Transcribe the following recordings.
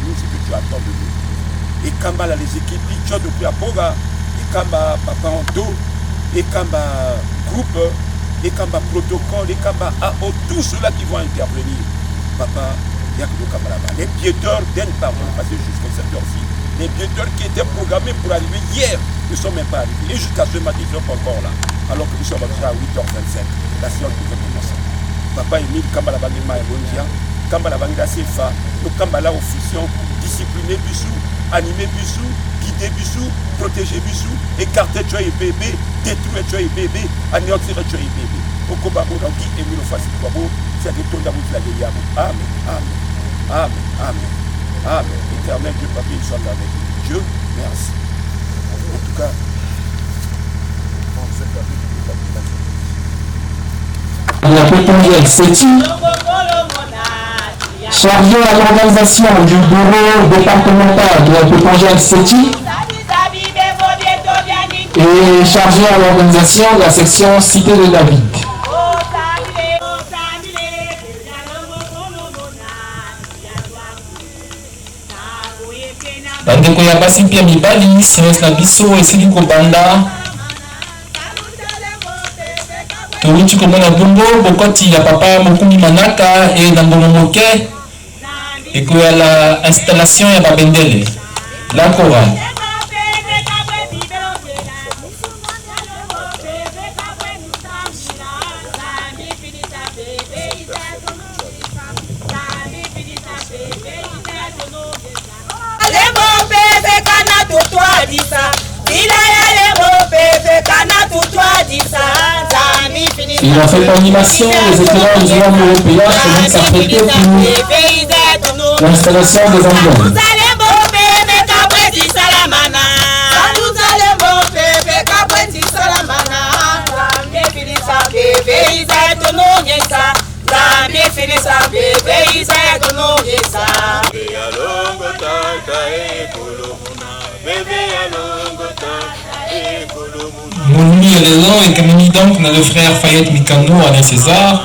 nous ce que tu attends de nous. Et quand les équipes, tu as depuis à Boga, et quand Papa Ando, et quand groupe, et quand protocole, et quand AO, tous ceux-là qui vont intervenir. Papa, il y a que nous là-bas. Les piéteurs donnent pardon, parce que jusqu'à cette heure-ci, les piéteurs qui étaient programmés pour arriver hier ne sont même pas arrivés. Et jusqu'à ce matin, ils sont encore là. Alors que nous sommes déjà à 8h25. La séance devait commencer. Papa Emile, Kambala Bangima et Rondia, Kambala Bangida Sefa, nous Kambala officiant, discipliner Bissou, animer Bissou, guider Bissou, protéger Bissou, écarter Tchoy et bébé, détruire Tchoy et bébé, anéantir Tchoy et bébé. Au Kobabo, dans qui Emile Fassi Kwabo, c'est des tons d'amour de la Guéliamo. Amen, amen, amen, amen, amen. Éternel Dieu, Papa, nous sommes avec Dieu, merci. En tout cas, la pétangère Séti, chargé à l'organisation du bureau départemental de la pétangère Séti et chargé à l'organisation de la section Cité de David. Bandeko ya basi pia mibali semestre na biso esili kobanda toluti komona bongo bokoti ya papa Mokumi Manaka e na mbongo moke ekoya la installation ya babendele la chorale. Il a fait l'animation des éclairages du monde européen qui vont s'apprêter pour l'installation des emblemes. Moulmi Réseau et Camille donc le frère Fayette Mikano Alain César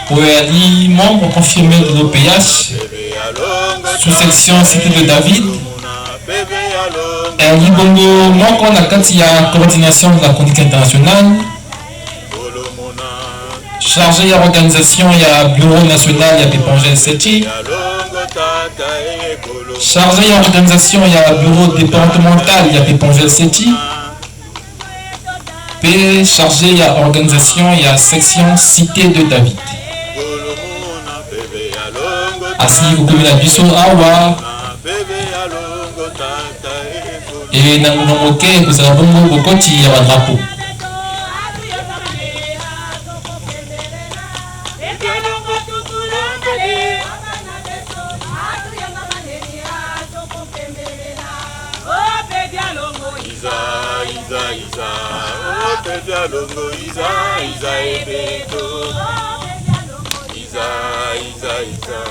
pour Ali membre confirmé de l'OPH sous-section Cité de David Ali Bongo membre de la Katia coordination de la chronique internationale chargé à l'organisation il y a bureau national il y a Pépangel Séti chargé à l'organisation il y a bureau départemental il y a Pépangel Séti P chargé à l'organisation et à section Cité de David. Ainsi, vous pouvez la biso awa et dans le moquet, vous avez bon mot quand il y a un drapeau. Longo Isa ebeto Isa ebeto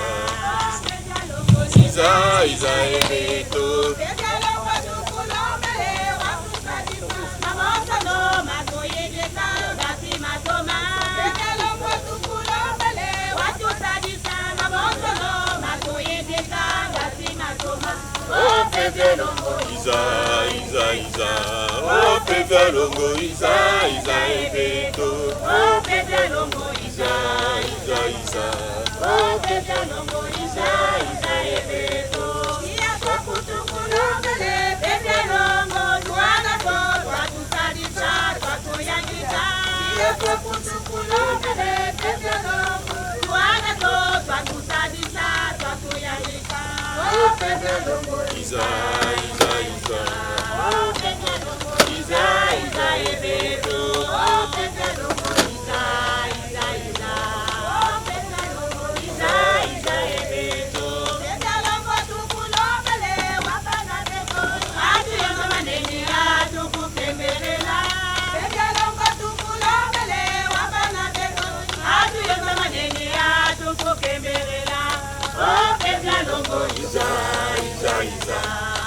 Isa oh Pevia Longo Isa ebeto oh Pevia Longo Isa oh Pevia Longo Isa ebeto Ia kutukulongele Pevia Longo Tuana ko Tusadisa Tuatoyangita Ia kutukulongele Pevia Longo Tuana ko Tusadisa Tuatoyangita oh Pevia Longo Isa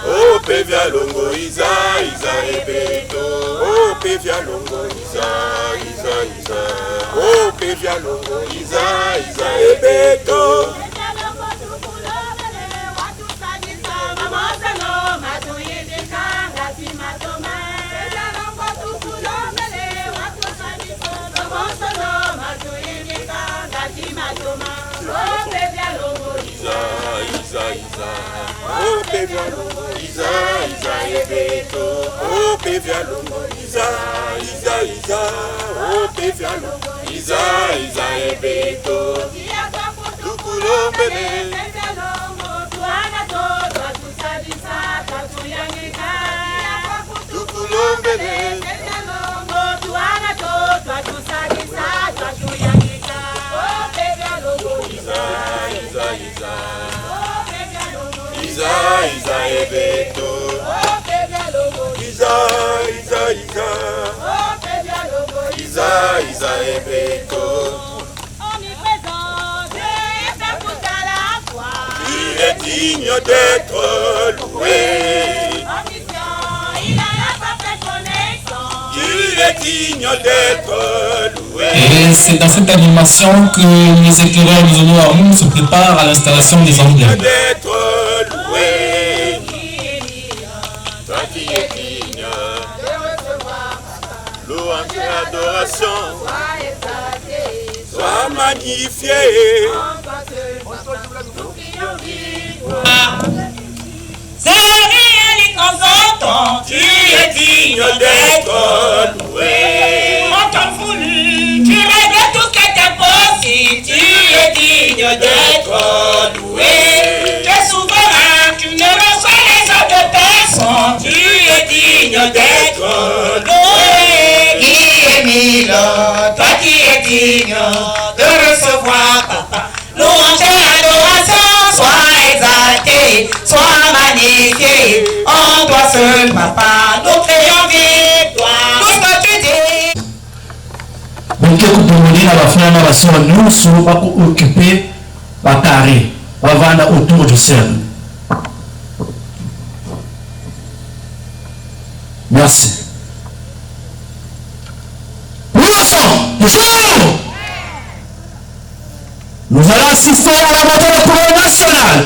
Oh Pevia Longo Isa ebeto oh Pevia Longo Isa oh Pevia Longo Isa ebeto Ope via longo Isa Isa ebeto Ope via longo Isa Isa Isa Ope via longo Isa Isa ebeto Tukulombele Tukulombele Isa Isa ebeto Isa Isa Isa Isa Isa ebeto Il est digne d'être loué. Il est digne d'être loué. Et c'est dans cette animation que les éclaireurs du Zono Amoun se préparent à l'installation des emblèmes. D'être loué. Toi qui es digne de recevoir louange et adoration, sois magnifié. Tu es digne d'être loué. En temps voulu, tu règles tout ce qui est impossible. Tu es digne d'être loué. Tu es souverain, tu ne reçois les ordres de personne. Tu es digne d'être loué. Qui est mille, toi qui es digne de recevoir, papa. Louange et adoration, sois exalté, sois magnifié. En toi seul, papa, nous créons victoire. Tout ce que tu dis. Donc, écoutez, la fin de la soirée, nous sommes pas occupés par carré, par vendre autour du cercle. Merci. Nous allons assister à la montée de courant national.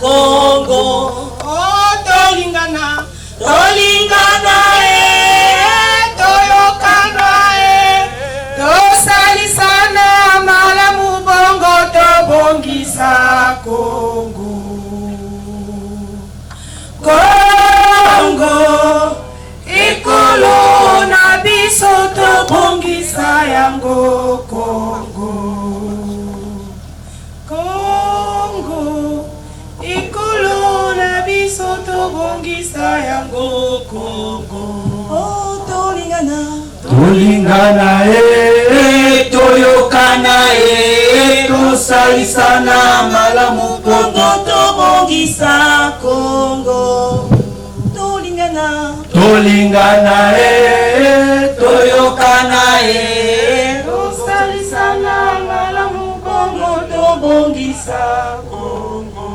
Congo, oh tolingana, tolingana toyokana tosalisana malamu bongo tobongisa Congo, Congo ikolo na biso tobongisa yango Congo, Congo ikolo na biso tobongisa yango Congo. Oh tolingana, tolingana toyokana tosalisana malamu bongo tobongisa Congo. Tolingana, tolingana toyokana tosalisana malamu bongo tobongisa Congo.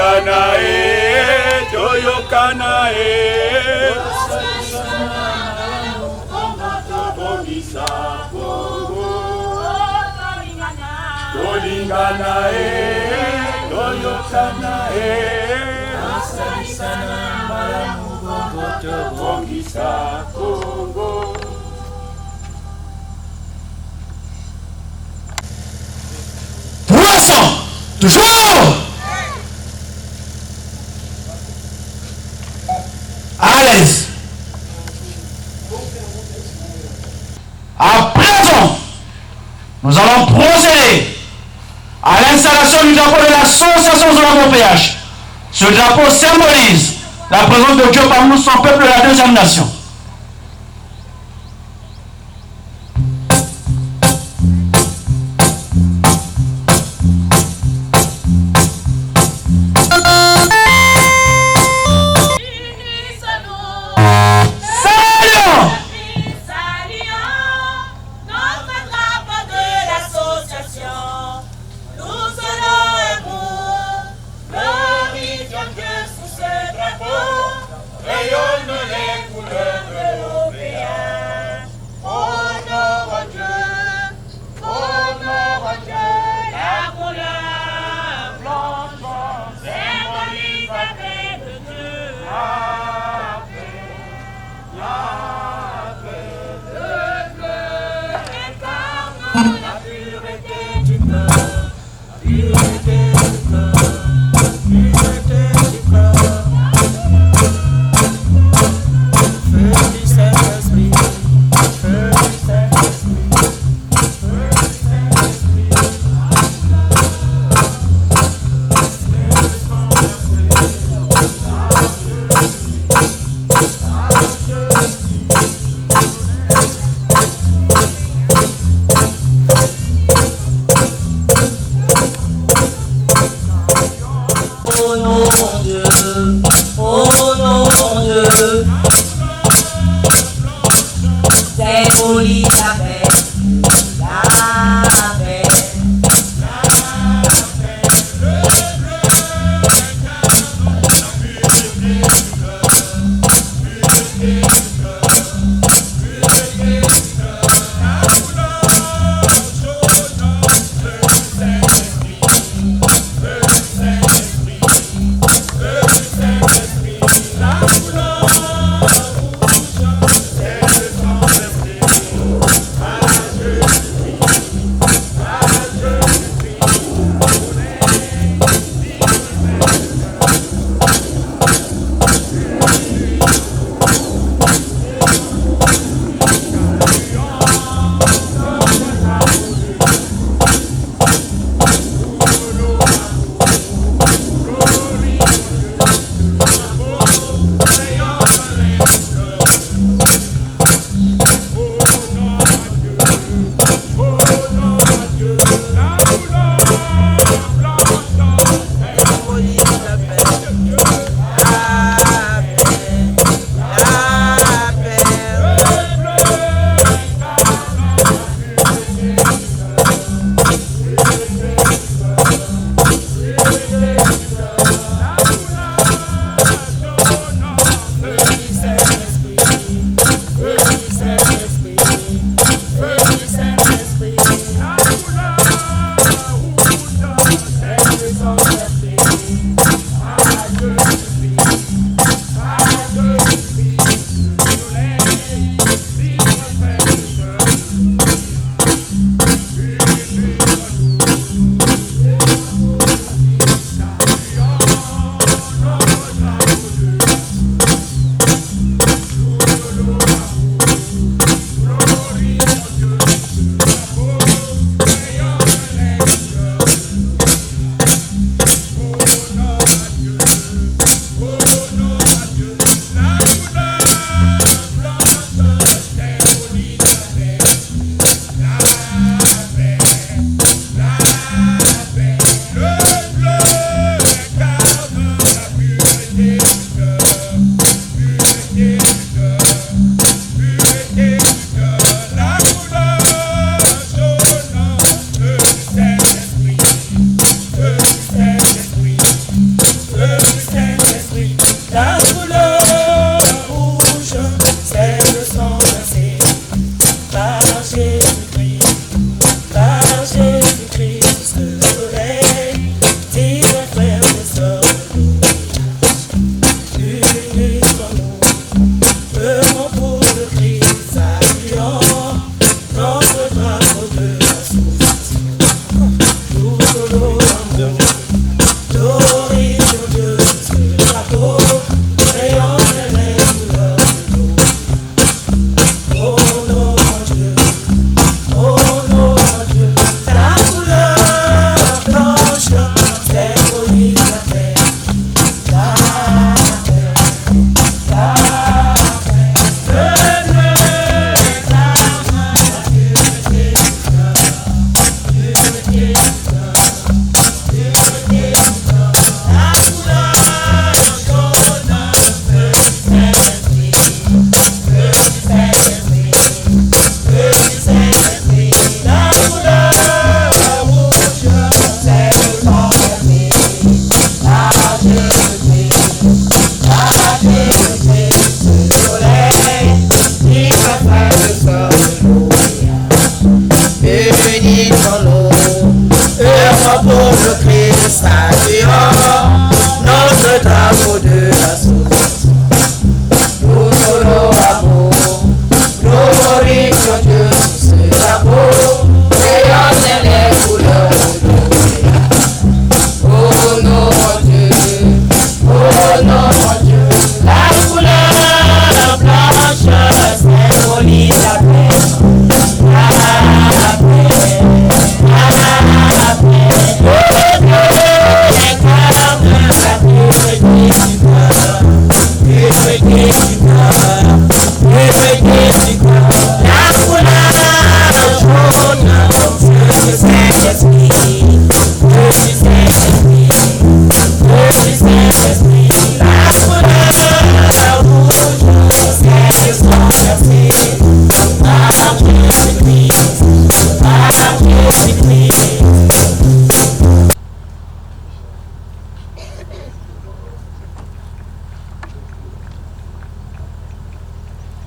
Toyokanae, Toyokanae, Tolinganae, Toyokanae, Bongisa Congo. Pour l'instant, toujours à l'aise. À présent, nous allons procéder à l'installation du drapeau de l'association de la PH. Ce drapeau symbolise la présence de Dieu parmi nous, son peuple de la deuxième nation. Rayonne les couleurs.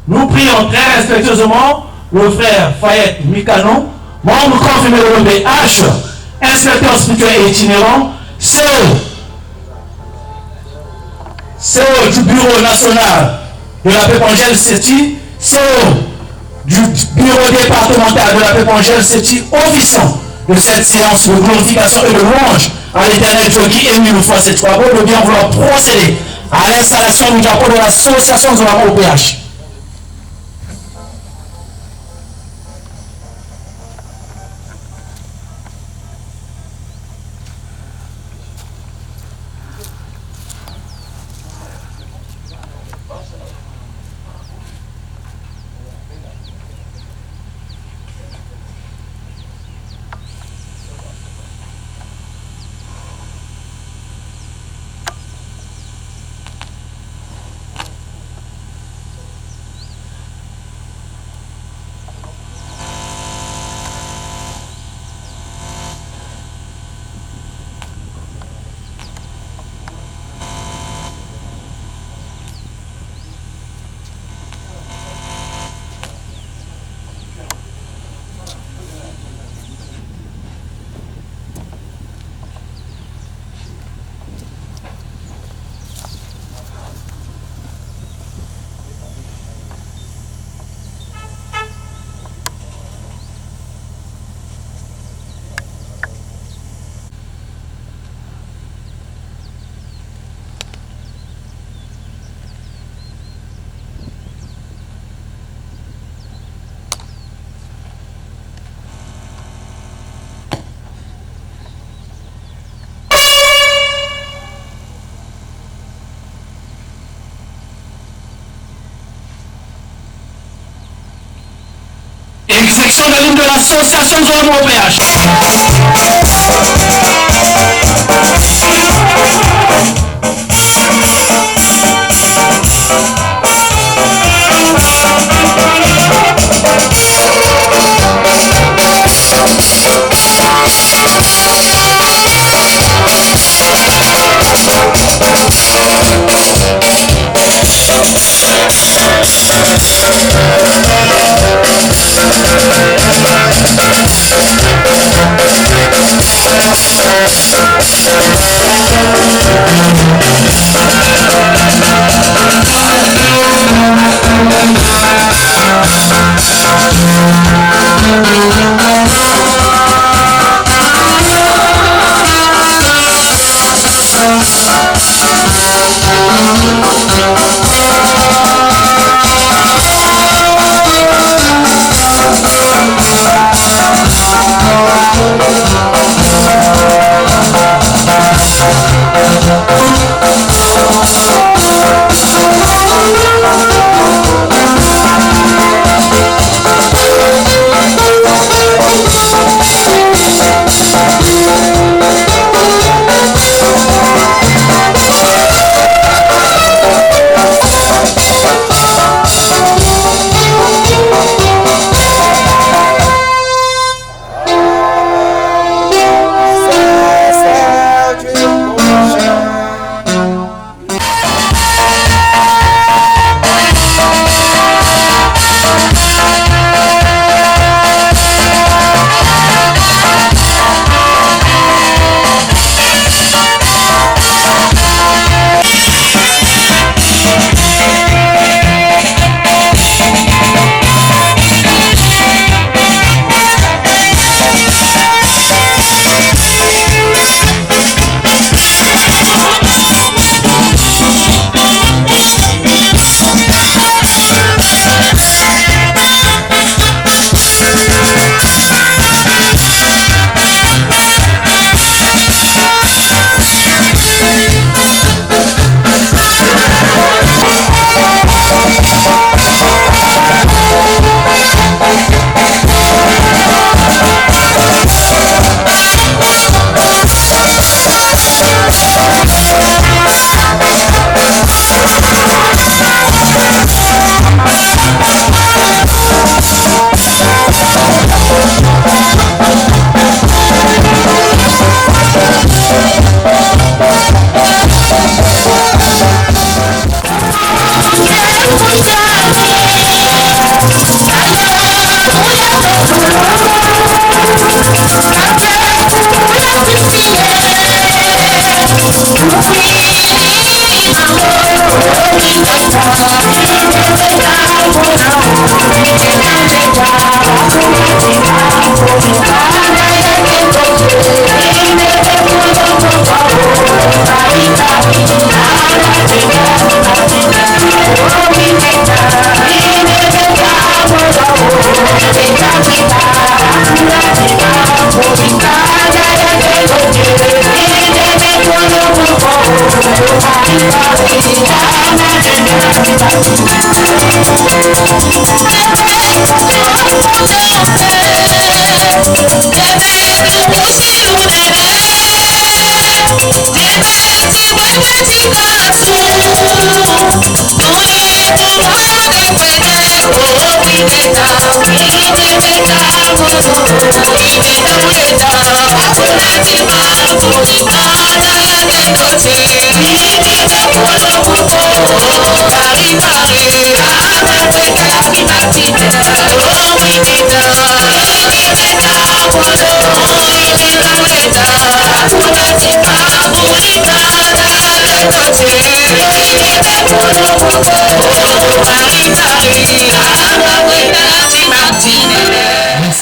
Nous prions très respectueusement le frère Fayette Mikano, membre confirmé de l'OPH, inspecteur spirituel et itinérant, CEO du Bureau national de la Pépangelle CETI, CEO du Bureau départemental de la Pépangelle CETI, officiant de cette séance de glorification et de louange à l'Éternel Dieu qui est mis une fois ces travaux, de bien vouloir procéder à l'installation du drapeau de l'association de la OPH. Exécution de l'hymne de l'association de l'OPH.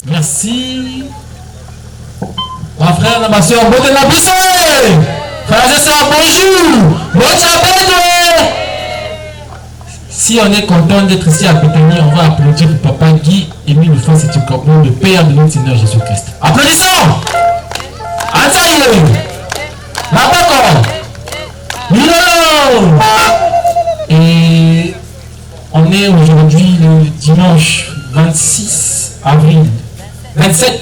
Merci. Ma frère et ma soeur, bonne la bise. Frères et sœurs, bonjour. Bonne chapelle. Si on est content d'être ici à Béthanie, on va applaudir pour Papa Guy Émile Lefort-Séti-Kwabo, le Père de notre Seigneur Jésus-Christ. Applaudissons. Ansaïe. Napako. Milo. Et on est aujourd'hui le dimanche 27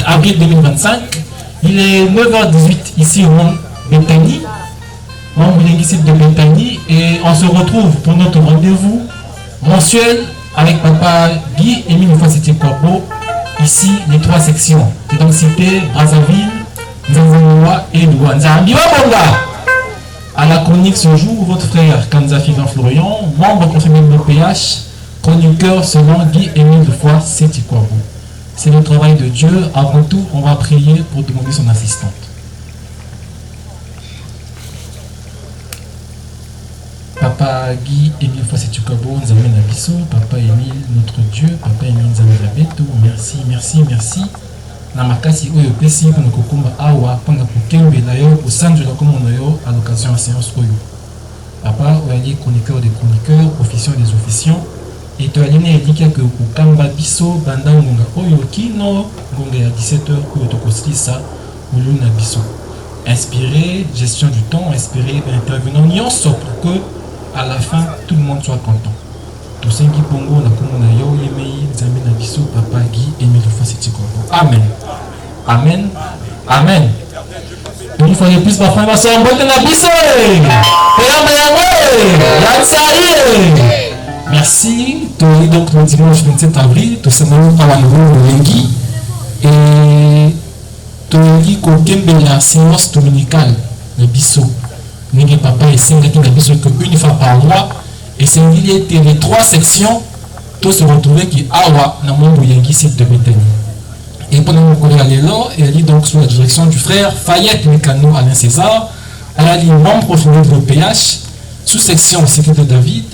avril 2025. Il est 9h18 ici au Béthanie, membre de Béthanie, et on se retrouve pour notre rendez-vous mensuel avec Papa Guy Émile Lefort-Séti-Kwabo. Ici, les 3 sections. C'est donc cité Brazzaville, Nzanzanoua et Luanza. À la chronique ce jour, votre frère Kanza Fivan Florian, membre conseiller de l'OPH, chroniqueur selon Guy Émile Lefort-Séti-Kwabo. C'est le travail de Dieu. Avant tout, on va prier pour demander son assistante. Papa Guy Émile Lefort-Séti-Kwabo, nous amène à Bissau. Papa Émile, notre Dieu. Papa Émile, nous amène à Beto. Merci, merci, merci. Namakasi oyo pesi pour kokumba awa pour kokembela yo au centre de la commune à l'occasion de la séance oyo. Papa oyali chroniqueur des chroniqueurs, officiant des officiants. Et tu as liné indiqué que pour Kamba Bisso, Bandangunga Oyo Kino, Gonga à 17h, pour te construire ça, ou Luna Bisso. Inspiré, gestion du temps, inspiré, intervenant, n'y en sort pour que, à la fin, tout le monde soit content. Tout ce qui Bongo, la commune Yo, Yemei, Zamina Bisso, Papa Guy, Émile Lefort-Séti-Kwabo. Amen. Amen. Amen. Une fois de plus, ma frère, ma soeur, bonne la Bisso! Merci. Donc le dimanche 27 avril, tout ça nous a Lengi et Tongi Kokembe la séance dominicale de Bisso. N'est papa et c'est qui n'a Bisso qu'une fois par mois et c'est les 3 sections tout se retrouver qui awa na mon Yengi site de Béthanie. Et pendant mon collègue Alélo, elle est donc sous la direction du frère Fayette Mikano Alain César, elle a dit membre professionnel de l'OPH, sous-section Cité de David,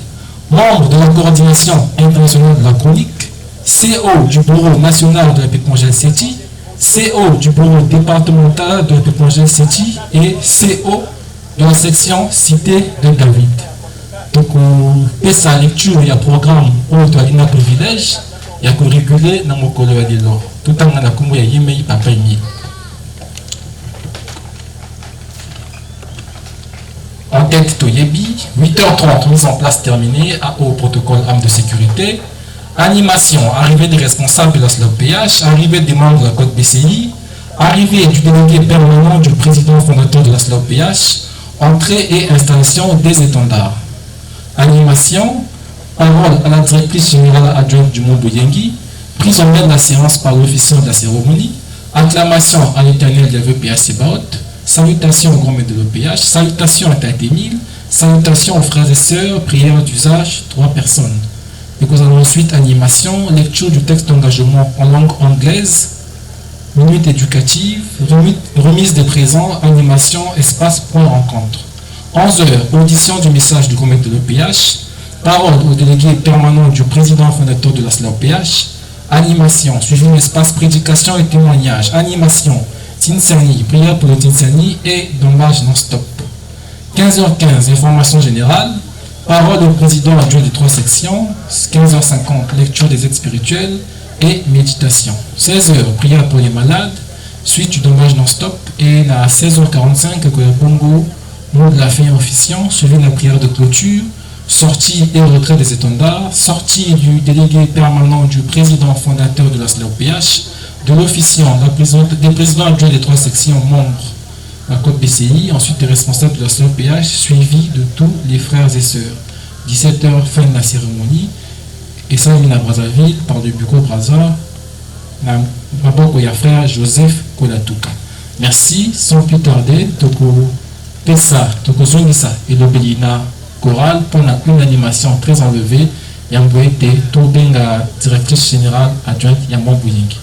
membre de la coordination internationale de la chronique, CO du bureau national de la Pécongèle Séti, CO du bureau départemental de la Pécongèle Séti et CO de la section Cité de David. Donc, on fait sa lecture, il y a un programme où on a un privilège, il y a que réguler dans mon collègue de l'or. Tout en a comme il y a Yemei Papa Yemei. En tête Toyebi, 8h30, mise en place terminée, au protocole âme de sécurité. Animation, arrivée des responsables de la SLOPH, arrivée des membres de la Côte BCI, arrivée du délégué permanent du président fondateur de la SLOPH, entrée et installation des étendards. Animation, parole à la directrice générale adjointe du Monde Yengi, prise en main de la séance par l'officier de la cérémonie, acclamation à l'éternel de l'EPH Sebaot, salutations au grand maître de l'OPH, salutations à Tête Émile, salutations aux frères et sœurs, prière d'usage, 3 personnes. Et nous allons ensuite animation, lecture du texte d'engagement en langue anglaise, minute éducative, remise des présents, animation, espace, point rencontre. 11h, audition du message du comité de l'OPH, parole au délégué permanent du président fondateur de la SLAOPH, animation, suivi l'espace prédication et témoignage, animation, Tinsani, prière pour le Tinsani et dommage non-stop. 15h15, information générale, parole au président adjoint des 3 sections, 15h50, lecture des actes spirituels et méditation. 16h, prière pour les malades, suite du dommage non-stop, et à 16h45, que le Bongo, mot de la fin officiant, suivi la prière de clôture, sortie et retrait des étendards, sortie du délégué permanent du président fondateur de la SLAOPH, de l'officiant, des présidents adjoints des 3 sections membres de la Côte BCI, ensuite des responsables de la SLAOPH, suivi de tous les frères et sœurs. 17h, fin de la cérémonie, et ça, à Brazzaville, par le Bureau Brazza, Maboko ya frère Joseph Kolatuka. Merci, sans plus tarder, Toko Pessa, Toko Zongisa et l'Obélina chorale pour une animation très enlevée. Yamboete, Tobenga, directrice générale adjointe Yambo Bouyingi.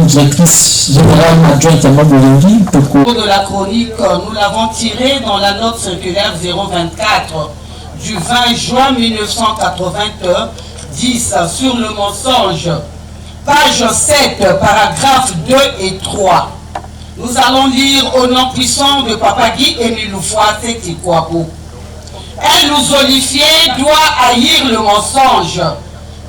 Directrice générale adjointe de la chronique, nous l'avons tiré dans la note circulaire 024 du 20 juin 1990 sur le mensonge, page 7, paragraphes 2 et 3. Nous allons lire au nom puissant de Papa Guy Émile Oufouat Setikwapo. Un lusolifié doit haïr le mensonge,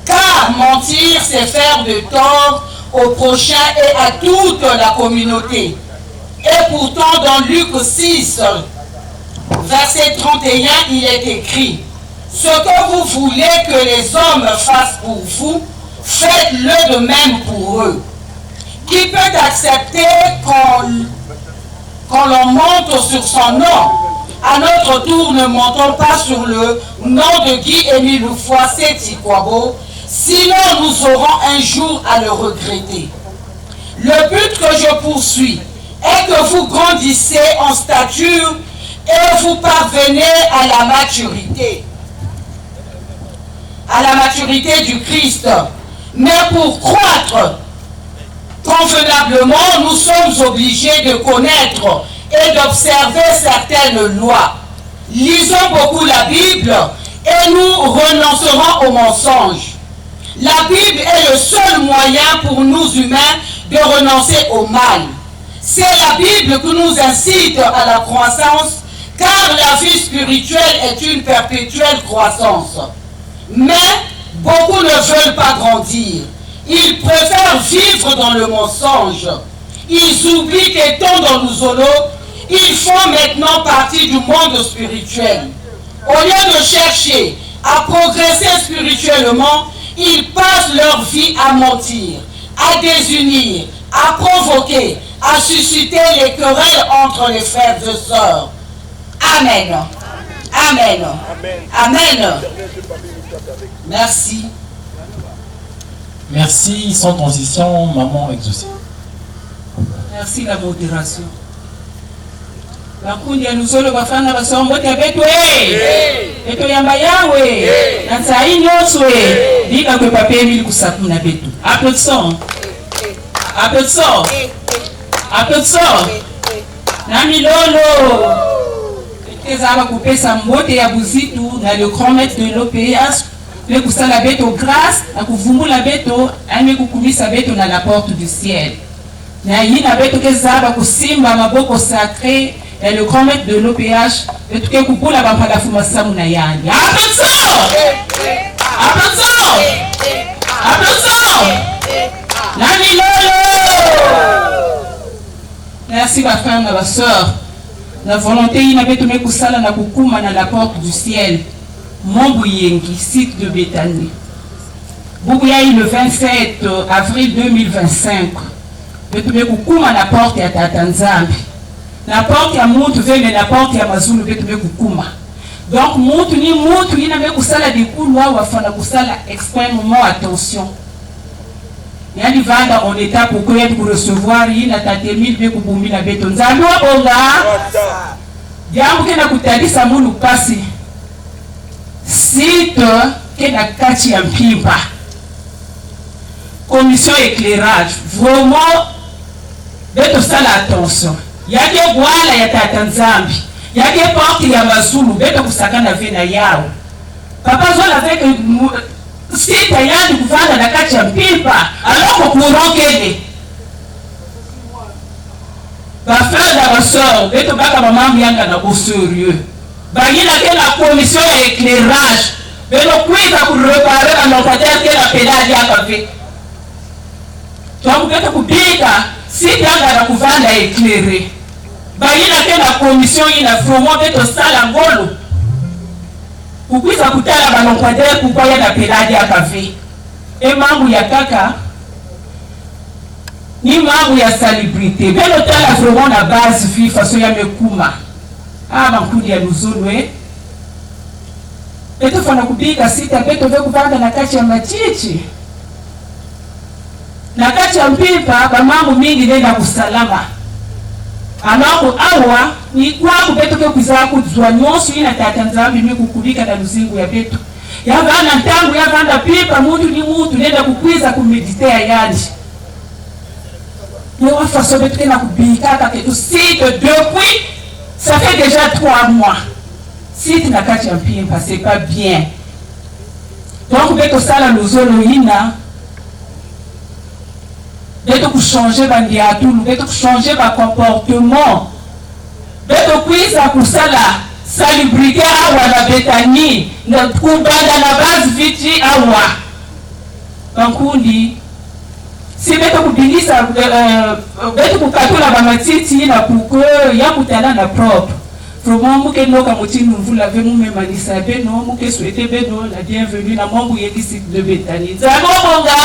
car mentir c'est faire de tort au prochain et à toute la communauté. Et pourtant dans Luc 6, verset 31, il est écrit: ce que vous voulez que les hommes fassent pour vous, faites-le de même pour eux. Qui peut accepter qu'on l'on monte sur son nom? À notre tour, ne montons pas sur le nom de Guy Émile Oufouat Setikwapo, sinon nous aurons un jour à le regretter. Le but que je poursuis est que vous grandissez en stature et vous parvenez à la maturité du Christ. Mais pour croître convenablement, nous sommes obligés de connaître et d'observer certaines lois. Lisons beaucoup la Bible et nous renoncerons au mensonge. La Bible est le seul moyen pour nous humains de renoncer au mal. C'est la Bible qui nous incite à la croissance, car la vie spirituelle est une perpétuelle croissance. Mais beaucoup ne veulent pas grandir. Ils préfèrent vivre dans le mensonge. Ils oublient qu'étant dans le zolo, ils font maintenant partie du monde spirituel. Au lieu de chercher à progresser spirituellement, ils passent leur vie à mentir, à désunir, à provoquer, à susciter les querelles entre les frères et sœurs. Amen. Amen. Amen. Merci. Merci, sans transition, maman exaucée. Merci la modération. Bakundi ya nuzolo bafana basongo tebetwe. Beto yamba yawe. Na sai nyoswe. Dika kwe pape Émile kusakuna betu. Applaudissons. Applaudissons. Applaudissons. Nami lolo. Ezaba kupesa mbote ya buzitu na le grand maître de l'OPH. Le kusala beto grâce na kuvumbula beto ame kukumisa beto na la porte du ciel. Na yina beto kezaba kusimba maboko sacré et le grand maître de l'OPH et tout que kupula bampala fumasa muna yani. Applaudissons! Applaudissons! Applaudissons! Nani lolo! Merci ma frère, ma soeur. La volonté inabetume kusala na kukuma na la porte du ciel. Mombu Yengi, site de Béthanie. Boubouyaï le 27 avril 2025. Betume kukuma na porte ya Tatanzambi. Na porte ya Moutou veme na porte ya Mazulu betume kukuma. Donc Moutou inabe kusala des couloirs ou afana kusala extrêmement attention. Yani vanda on état pour recevoir ina tatemil be kubumi na beto nzambi wa bonga jambo kena kutadisa mulu pasi site kena kati ya mpimba commission éclairage vraiment beto sala attention yake bwala ya tata nzambi yake porte ya Mazulu beto kusakana vena yao papa zola avec site yani kuvanda na kati ya mpimba alors courant kele ba frère da basor beto baka mama yanga na sérieux bagina ke la commission ya éclairage beno kuiza ku réparer na locataire ke la pédage ya kafe donc beto kubika site yanga na kuvanda éclairer bagina ke la commission ina vraiment beto sala ngolo kukuiza kutala balokwadere kukwaya na peladi ya kafe e mambo ya kaka ni mambo ya salubrité belo tala vraiment na base fi façon ya mekuma mankudi ya luzulwe beto fana kubika sita beto ve kuvanda na kati ya machichi na kati ya mpipa bamambo mingi nenda kusalama anako awa ni kwangu beto ke kuzaa kuzwa nyonso ina tata nzambi mi kukubika na luzingu ya beto ya vana ntangu ya vanda pipa mutu ni mutu nenda kukwiza kumeditea yani ni wafaso beto ke na kubika kake tu site depuis ça fait déjà 3 mois site na kati ya mpimpa c'est pas bien donc beto sala luzolo ina beto kuchanger bandiatulu beto kuchanger ba comportement beto kuiza kusala salubrité awa na Béthanie na kubanda na base viti awa bankundi si beto kubingisa beto kukatula bamatiti na kuko ya kutala na propre vraiment muke noka mutinu mvula ve mumemanisa beno muke souhaiter beno la bienvenue na Mombu Yengi site de Béthanie zabonga.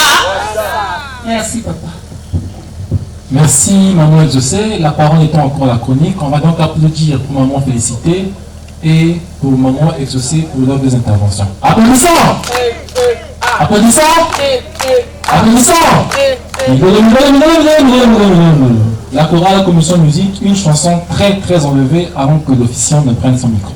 Merci papa. Merci maman Exaucé. La parole étant encore la chronique, on va donc applaudir pour maman Félicité et pour maman Exaucé pour leurs 2 interventions. Applaudissons. Applaudissons. Applaudissons. La chorale, la commission de musique, une chanson très très enlevée avant que l'officiant ne prenne son micro.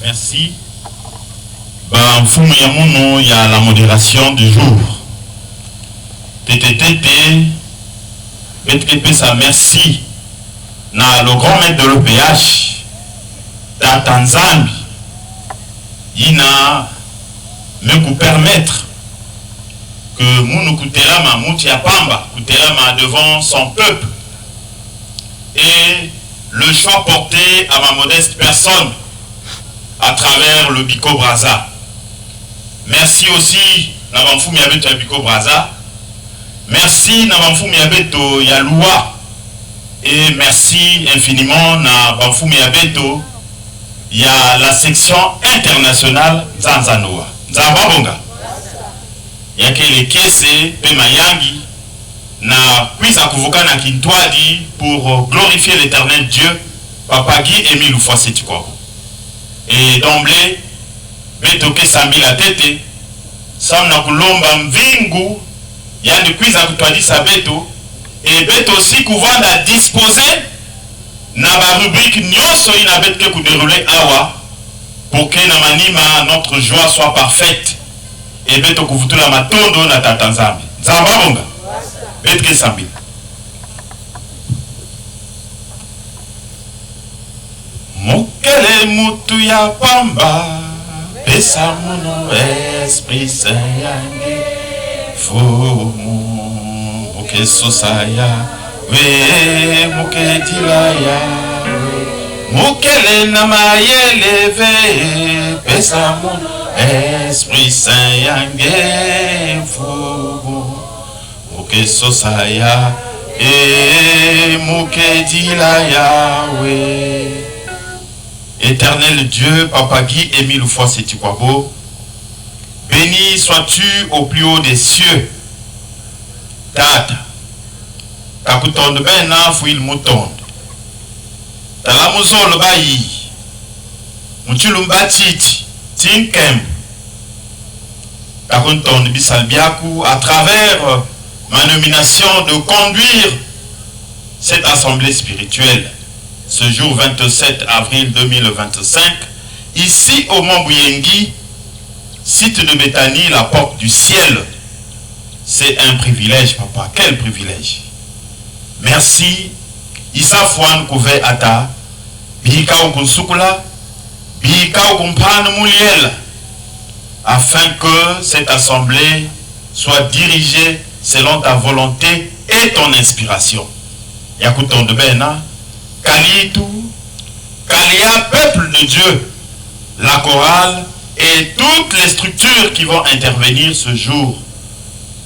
Merci. Il y a la modération du jour. BTP, ça merci. Na le grand maître de l'OPH, Tatanzambi, il n'a me permettre que Mounou Kuterama, Moutia Pamba, Kuterama devant son peuple. Et le choix porté à ma modeste personne à travers le Biko Braza. Merci aussi Nabamfou Miabeto ya Biko Braza. Merci Nabamfou Miabeto ya Loua. Et merci infiniment Nabamfou Miabeto il y a la section internationale Zanzanoa. Nzambabonga. Il y a que les Kese, Pemayangi, na Kwisa Kuvuka na Kintwadi pour glorifier l'éternel Dieu, Papa Guy Émile Oufouassetikwa. Et d'emblée, Betoke Sambi la tête, Samna Kulomba Mvingu, Yandi Kwisa Kutwadi Sabeto, et Beto aussi Kouvanda disposer na ba rubrique nyonso ina betke ku dérouler awa pour que na manima notre joie soit parfaite et beto kuvutula matondo na tatanzambi nzamba bonga betke sambi mokele mutu ya pamba pesa mono esprit saint yange fumu mokeso saya we mukedilaya mukele na mayeleve pesa mon esprit saint yange fubu mukesosaya e mukedilaya we. Éternel Dieu, Papa Guy Émile Oufouassetikwa, béni sois-tu au plus haut des cieux. Tata kakutonde bena fuil mutonde talamuzolo bayi muchilumba titi tinkem kakutonde bisalbiaku à travers ma nomination de conduire cette assemblée spirituelle ce jour 27 avril 2025 ici au Mont Bouyengi, site de Béthanie, la porte du ciel. C'est un privilège, papa, quel privilège. Merci, Issa Fouane Kouvé Ata, Bika Okunsukula, Bika Okumpane Mouliel, afin que cette assemblée soit dirigée selon ta volonté et ton inspiration. Yakuton de Bena, Kalitu, Kalia, peuple de Dieu, la chorale et toutes les structures qui vont intervenir ce jour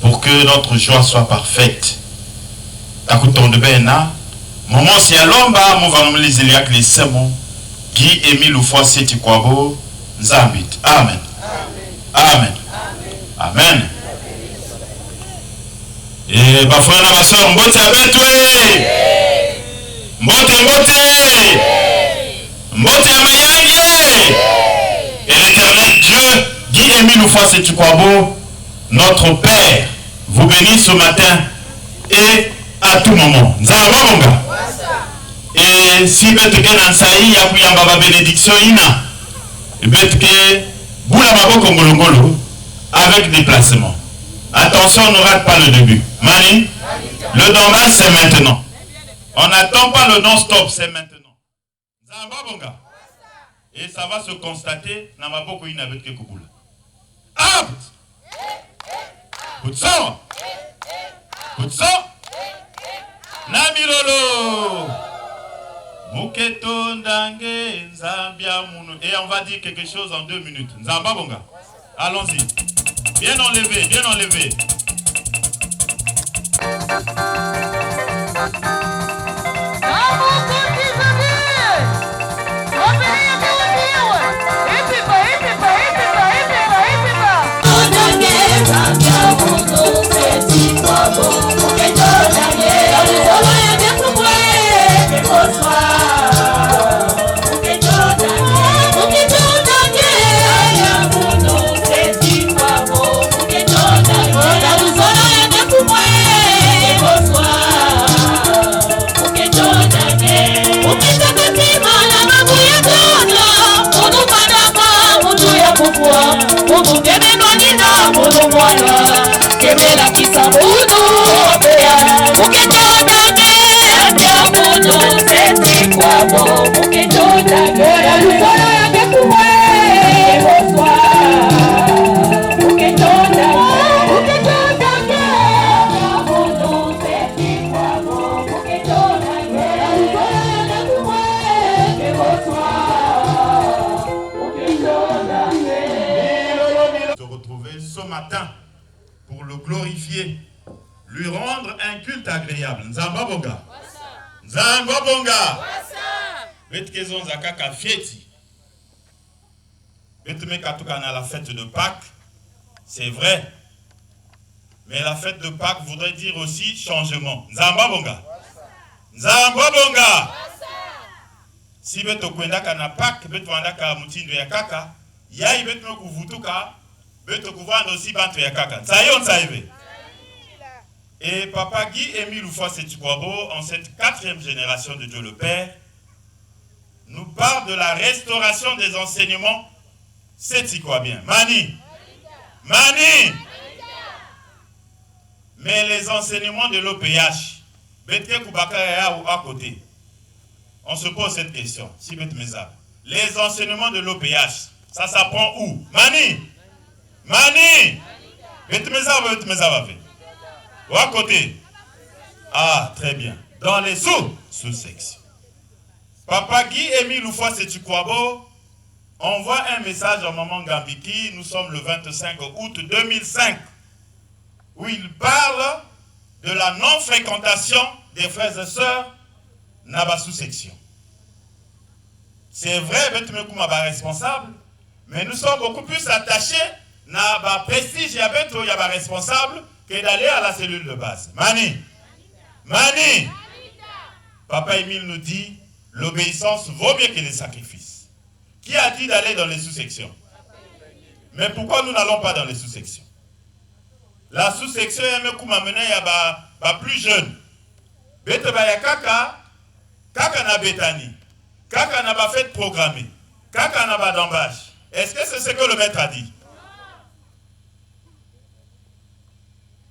pour que notre joie soit parfaite. Takuton de Bena, Maman si alomba mouvanumlizi liak les semo, Guy Émile Oufouassetikwa, Zambit. Amen. Amen. Amen. Et bafouana ma soeur, mbote abetwe. Mbote amayangi. Et l'éternel Dieu, Guy Émile Oufouassetikwa, notre Père, vous bénisse ce matin et à tout moment. Nzababonga. Et si betke nansaï ya kuyamba ba bénédiction ina, betke boula maboko ngolongolo avec déplacement. Attention, on ne rate pas le début. Mani, le normal c'est maintenant. On n'attend pas le non-stop, c'est maintenant. Nzababonga. Et ça va se constater na maboko ina betke kubula. Ah! Good song. Good song. Namirolo. Muketo ndange nzambia munu. Et on va dire quelque chose en 2 minutes. Nzamba bonga. Allons-y. Bien enlevé, bien enlevé. Lui rendre un culte agréable. Nzamba bonga. Betkezon zakaka fieti. la fête de Pâques, c'est vrai. Mais la fête de Pâques voudrait dire aussi changement. Nzamba bonga. Nzamba bonga. Si beto kwendaka na Pâques, beto andaka mutindo ya kaka, yai beto no kuvutuka, beto kuvanda aussi bantu ya kaka. Nsayo nsaive. Et Papa Guy Émile Oufouas-Sétikwabo, en cette 4e génération de Dieu le Père, nous parle de la restauration des enseignements Sétikwa-bien. Mani. Mani. Mais les enseignements de l'OPH, Betke Koubakaya ou à côté, on se pose cette question. Si les enseignements de l'OPH, ça s'apprend où? Mani. Mani. Betmeza. Ou à côté? Ah, très bien. Dans les sous-sections. Papa Guy Émile Oufouas-Sétikwabo envoie un message à Maman Gambiki. Nous sommes le 25 août 2005. Où il parle de la non-fréquentation des frères et sœurs Naba sous-section. C'est vrai, Betmekouma est responsable, mais nous sommes beaucoup plus attachés à prestige et à responsable que d'aller à la cellule de base. Mani. Mani. Papa Émile nous dit, l'obéissance vaut mieux que les sacrifices. Qui a dit d'aller dans les sous-sections? Mais pourquoi nous n'allons pas dans les sous-sections? La sous-section est mené à plus jeune. Bete ya kaka na betani. Kaka na ba fête programmée. Kaka na ba d'embâche. Est-ce que c'est ce que le maître a dit?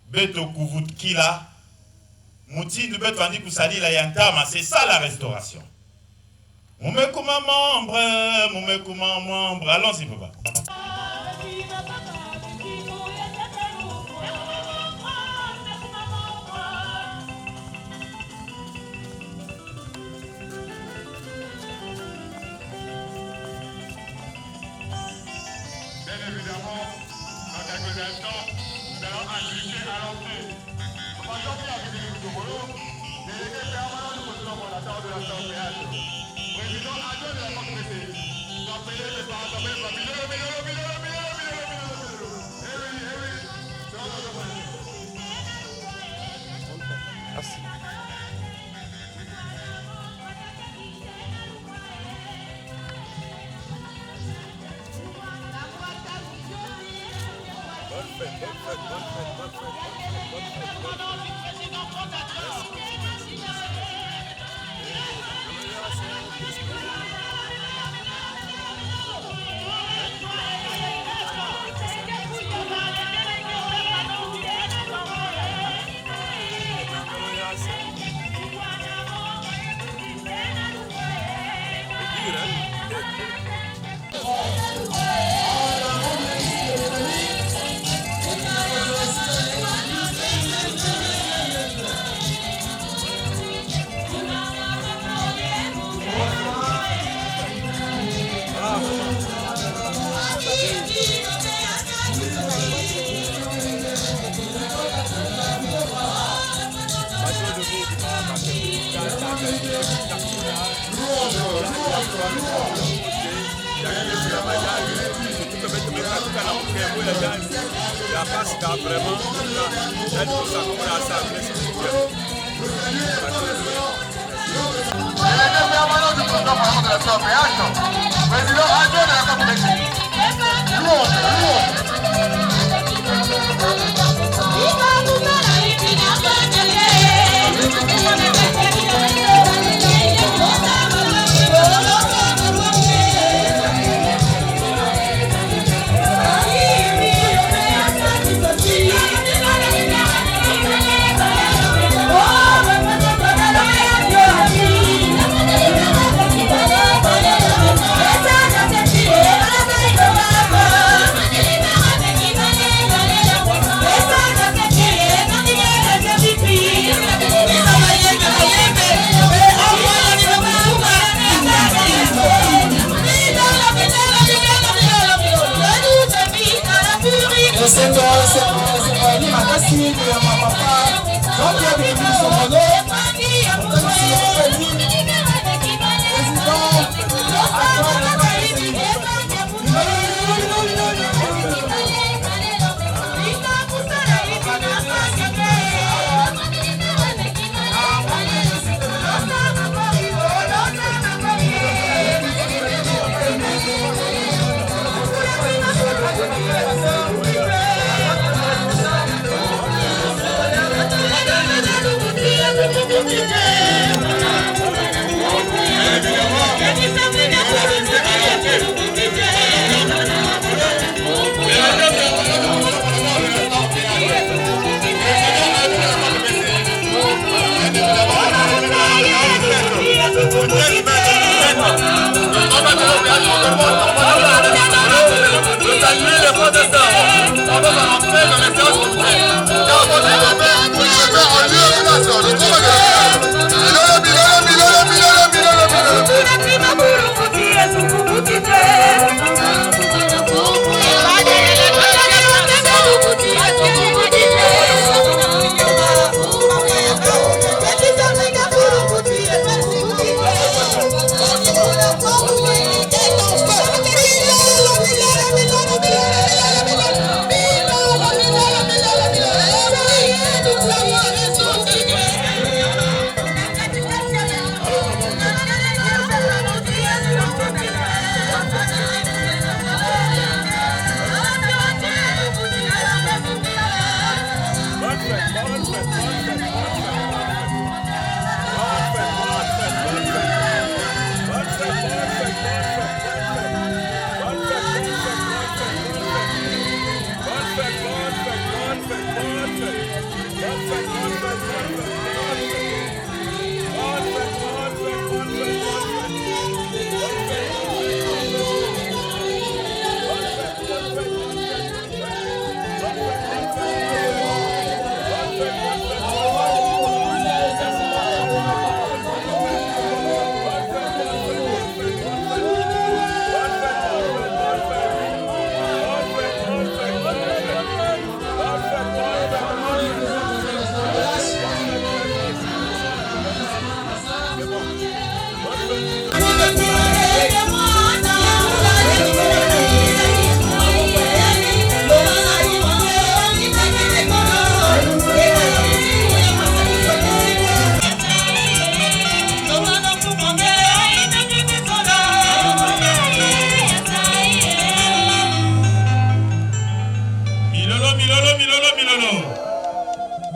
Beto kuvut kila. Mouti de beto andi kusali la yantama. C'est ça la restauration. Moumekouma membre. Allons-y, papa.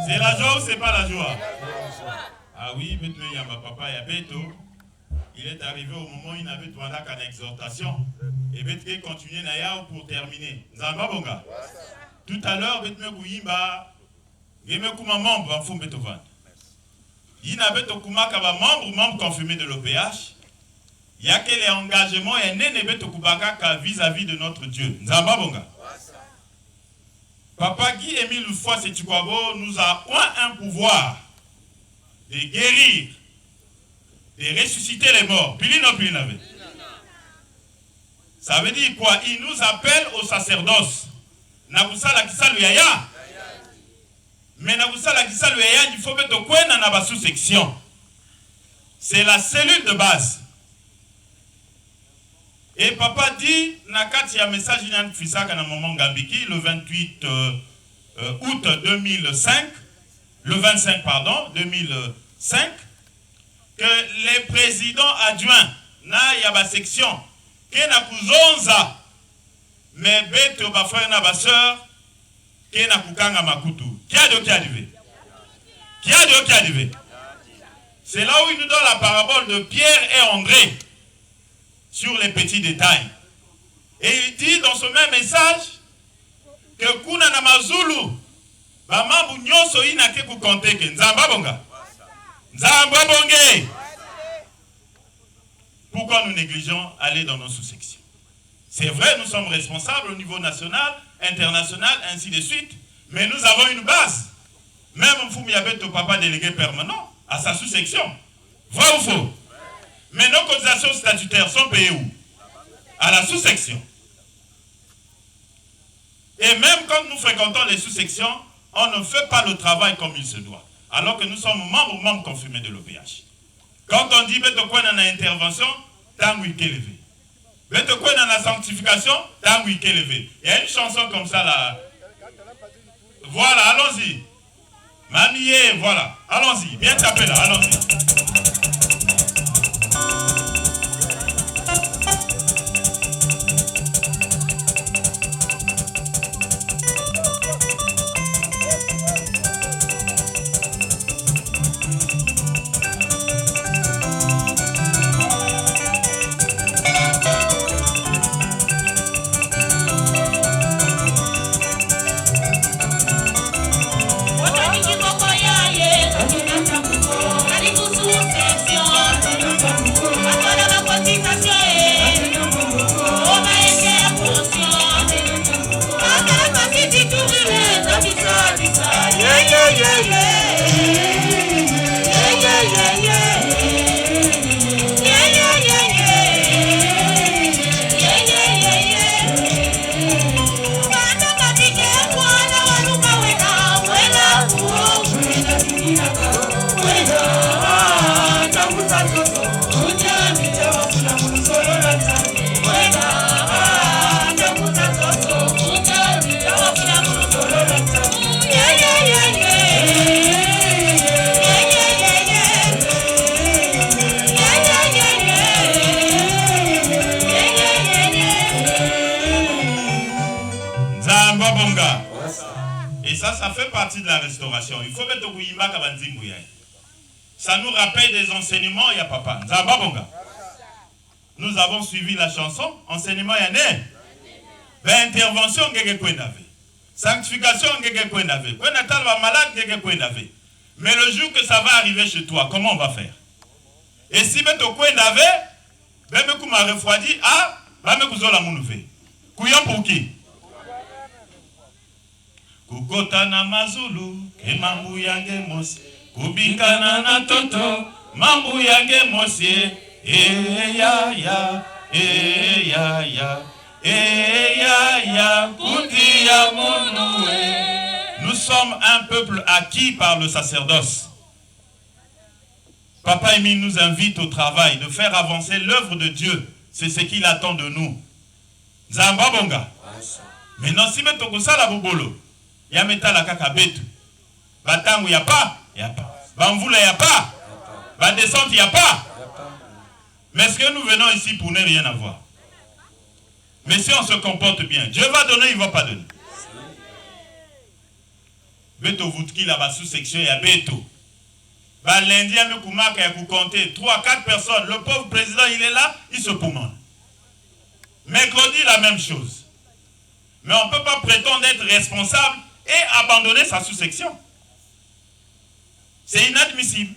C'est la joie ou c'est pas la joie? Ah oui, maintenant il y a ma papa, il y a Beto. Il est arrivé au moment où il n'avait pas qu'une exhortation. Et Beto continue pour terminer. Zamba Bonga. Tout à l'heure, Beto Kouyimba, il m'a comme membre en fond Beethoven. Il n'avait pas comme membre confirmé de l'OPH. Il y a quel engagement et n'est Beto Koubaka vis-à-vis de notre Dieu. Zamba Bonga. Papa Guy Émile Foy Sétukwabo nous a un pouvoir de guérir, de ressusciter les morts. Ça veut dire quoi? Il nous appelle au sacerdoce. Nabusala Kisalu Yaya. Mais Nabusala Kisalu Yaya, il faut mettre au coin dans la sous-section. C'est la cellule de base. Et papa dit, nakati ya message Inan Fisaka na moment Gambiki, le 28 août 2005, le 25 pardon, 2005, que les présidents adjoints na yaba section, que na kuzonza, mais beto ba frère na ba sœur, que na kukanga makutu. Qui a dit arrivé? Qui a dit arrivé? C'est là où il nous donne la parabole de Pierre et André. Sur les petits détails. Et il dit dans ce même message que Kuna na Mazulu, Bamambu Nyoso inake ku compter que Nzamba Bonga. Nzamba Bonge. Pourquoi nous négligeons aller dans nos sous-sections? C'est vrai, nous sommes responsables au niveau national, international, ainsi de suite, mais nous avons une base. Même Mfoumiabet au papa délégué permanent à sa sous-section. Vrai ou faux? Mais nos cotisations statutaires sont payées où? À la sous-section. Et même quand nous fréquentons les sous-sections, on ne fait pas le travail comme il se doit. Alors que nous sommes membres confirmés de l'OPH. Quand on dit Betokwen dans l'intervention, tant oui qu'est levé. Betokwen dans la sanctification, tant oui qu'est levé. Il y a une chanson comme ça là. Voilà, allons-y. Mamie, voilà. Allons-y. Bien tapé là, allons-y. Nzamba Bonga. Et ça fait partie de la restauration. Il faut mettre au Yimba Kabanzimbu. Ça nous rappelle des enseignements, il y a papa. Nzamba Bonga. Nous avons suivi la chanson, enseignement il y a né. Intervention, sanctification, malade, mais le jour que ça va arriver chez toi, comment on va faire? Et si tu as refroidi, ah, va me la mounouvé. Couillon pour qui? Kukotana mazulu, ke mambu yange mosi, kubikana na toto, mambu yange mosi, ya ya, ya ya. Nous sommes un peuple acquis par le sacerdoce. Papa Émile nous invite au travail de faire avancer l'œuvre de Dieu. C'est ce qu'il attend de nous. Nzamba Bonga. Maintenant, si mettons comme ça la bobolo, ya meta la kakabetu. Batangu ya pas, Bamvula ya pas, Badescente ya pas. Mais est-ce que nous venons ici pour ne rien avoir? Mais si on se comporte bien, Dieu va donner, il ne va pas donner. Beto Voutki là-bas sous-section, il y a Beto. Lundi, il y a compter 3-4 personnes. Le pauvre président, il est là, il se poumonne. Mercredi, la même chose. Mais on ne peut pas prétendre être responsable et abandonner sa sous-section. C'est inadmissible.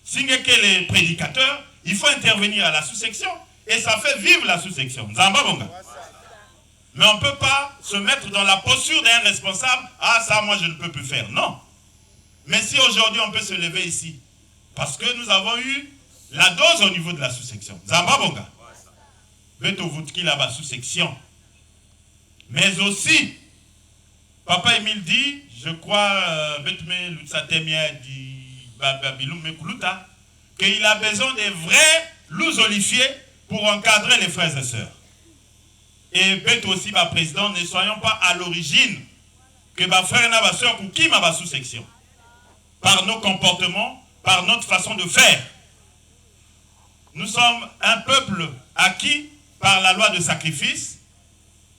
Si que les prédicateurs, il faut intervenir à la sous-section. Et ça fait vivre la sous-section. Nzamba Bonga. Mais on ne peut pas se mettre dans la posture d'un responsable. Ah, ça, moi, je ne peux plus faire. Non. Mais si aujourd'hui, on peut se lever ici, parce que nous avons eu la dose au niveau de la sous-section. Nzamba Bonga. Beto Voutki là-bas, sous-section. Mais aussi, Papa Émile dit, je crois, qu'il a besoin des vrais loups olifiés pour encadrer les frères et sœurs. Et peut aussi, président, ne soyons pas à l'origine que ma frère et ma soeur pour qui ma sous-section. Par nos comportements, par notre façon de faire. Nous sommes un peuple acquis par la loi de sacrifice.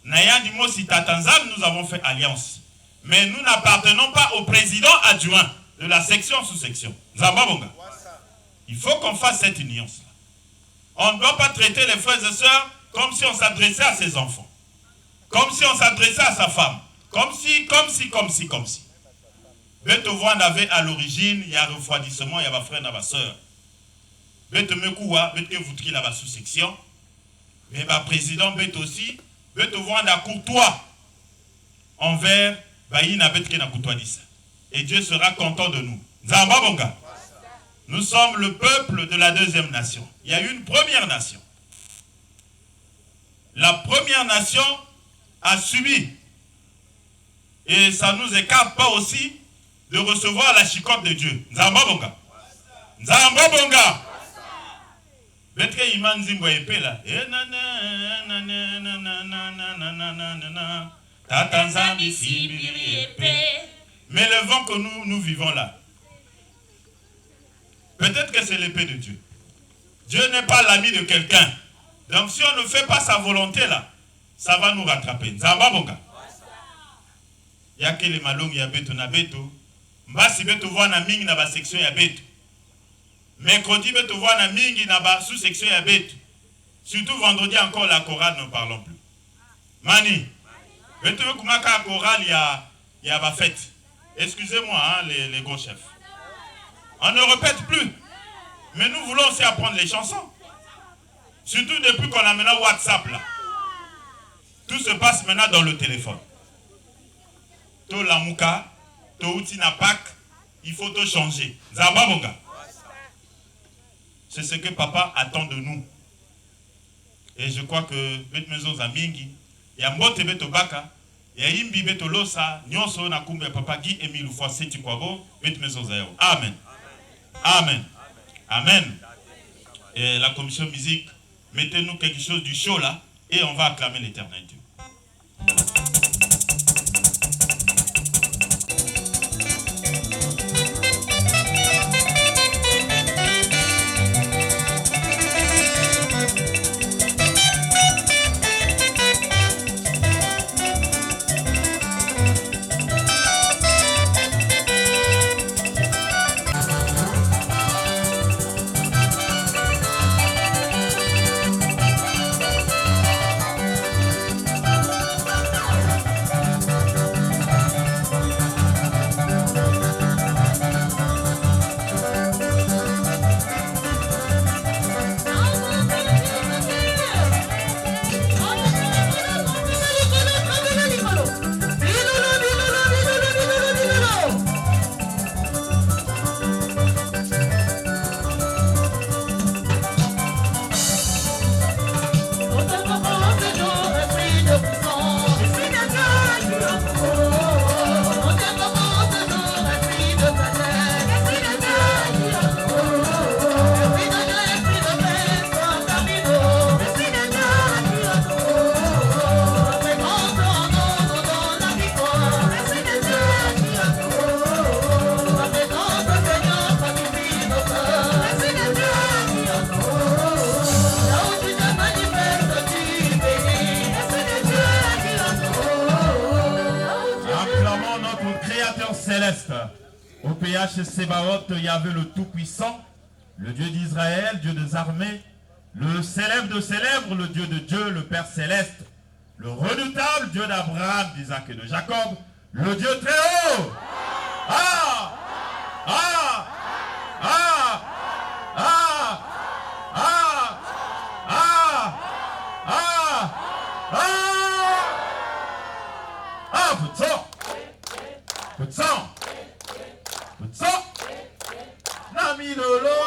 Naya Dimo Sitatanzam, nous avons fait alliance. Mais nous n'appartenons pas au président adjoint de la section sous-section. Zambabonga. Il faut qu'on fasse cette union-là. On ne doit pas traiter les frères et sœurs comme si on s'adressait à ses enfants. Comme si on s'adressait à sa femme. Comme si. Beto avait à l'origine, il y a un refroidissement, il y a ma frère et ma soeur. Beto Mekouwa, Beto Voutki la sous-section. Mais ma président Beto aussi, Beto a courtois envers Baïna Betke na Koutouadissa. Et Dieu sera content de nous. Zamba Bonga. Nous sommes le peuple de la deuxième nation. Il y a eu une première nation. La première nation a subi. Et ça ne nous écarte pas aussi de recevoir la chicotte de Dieu. Nzamba Bonga. Nzamba Bonga. Betke iman zimbo epé là. Mais le vent que nous vivons là, peut-être que c'est l'épée de Dieu. Dieu n'est pas l'ami de quelqu'un. Donc si on ne fait pas sa volonté là, ça va nous rattraper. Nzamba Bonga. Il y a que les malongs, il y a beto na beto. Mbasi beto voit na mingi na ba section ya beto. Mercredi beto voit na mingi na ba sous section ya beto. Surtout vendredi encore la chorale, ne parlons plus. Mani. Beto kumaka chorale il y a ba fête. Excusez-moi hein, les gros chefs. On ne répète plus. Mais nous voulons aussi apprendre les chansons. Surtout depuis qu'on a maintenant WhatsApp là. Tout se passe maintenant dans le téléphone. To la mouka, to utina pak, il faut tout changer. Zamba Bonga. C'est ce que papa attend de nous. Et je crois que bet maison zamingi, ya mbote beto baka, ya imbi beto losa, nyonso na kumbe papa Guy Émile Foisseti Kwabo, bet maison zayo. Amen. Amen. Amen. Et la commission musique, mettez-nous quelque chose du chaud là et on va acclamer l'Éternel Dieu. PH Sébaoth, Yahvé le Tout-Puissant, le Dieu d'Israël, Dieu des armées, le célèbre de célèbres, le Dieu de Dieu, le Père Céleste, le redoutable Dieu d'Abraham, d'Isaac et de Jacob, le Dieu très haut. Ah! Ah! Ah! Ah! Ah! Ah! Ah! Ah! Ah! Peu de sang! Peu de sang! Peu de sang! Nami Lolo!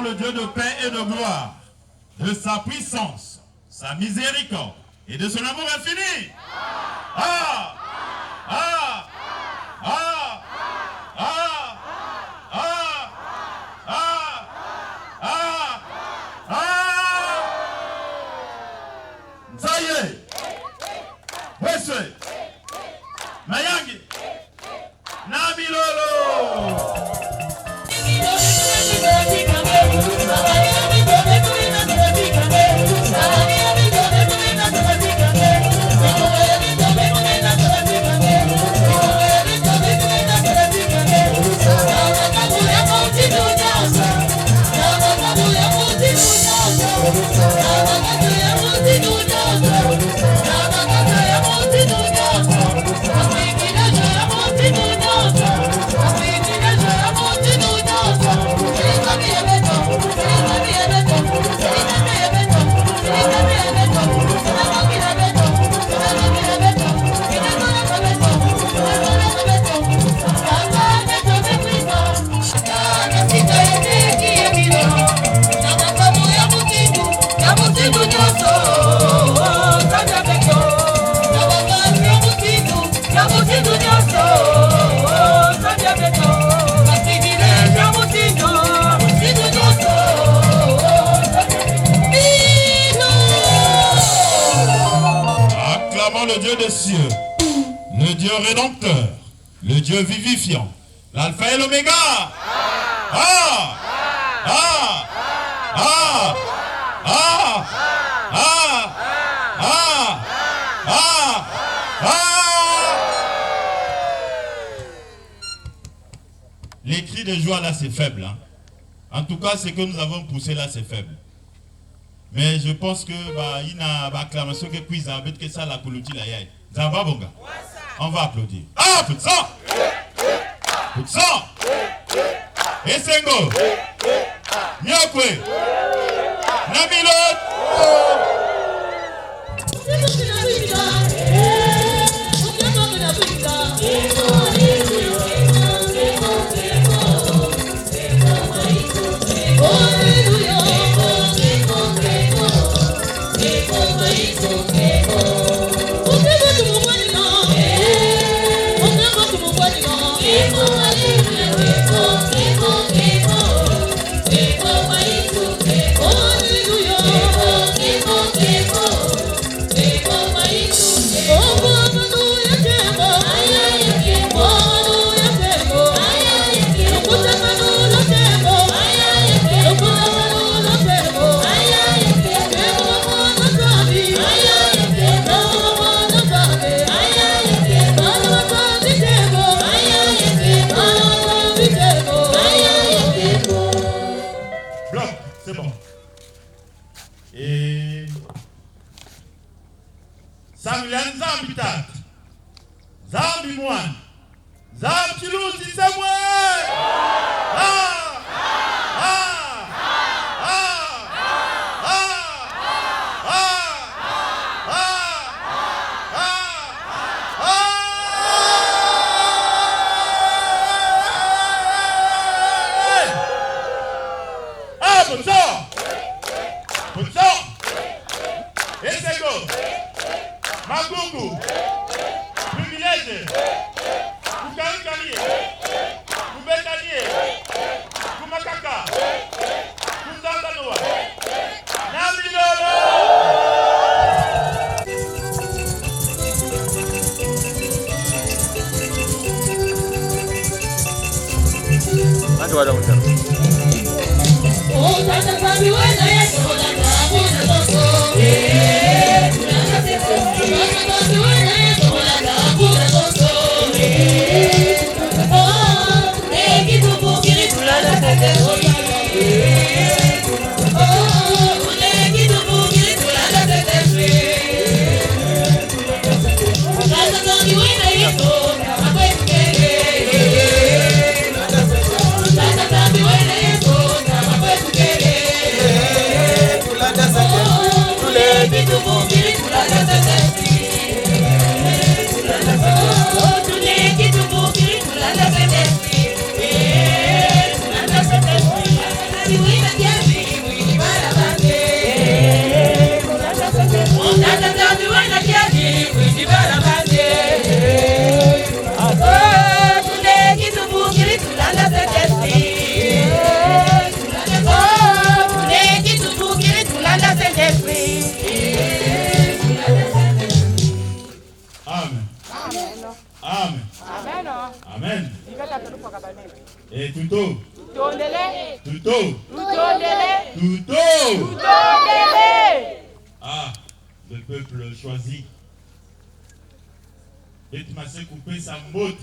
Le Dieu de paix et de gloire, de sa puissance, sa miséricorde et de son amour infini. Ah! Ah! Ah! Ah! Ah! Ah! Ah! Ah! Ça y est! Weswe! Mayangi! Nabilolo! Le Dieu des cieux, le Dieu rédempteur, le Dieu vivifiant, l'alpha et l'oméga. Ah! Ah! Ah! Ah! Ah! Ah! Ah! Ah! Les cris de joie là c'est faible. Hein? En tout cas, ce que nous avons poussé là c'est faible. Mais je pense que il y a une acclamation que puis avec que ça la colonie là yai. Ça va bonga. On va applaudir. Ah, tout ça. Tout ça. Et Sengo. Nyokwe. Namilot. Eko Chimouane. Zam Chilouti, c'est moi. Magungu, privilège, Kukankanie, Kubetanie, Kumakaka, Kuzandanoa, Namilolo. Amen. Et Tuto. Ah, le peuple choisi. Et tu m'as coupé sa motte.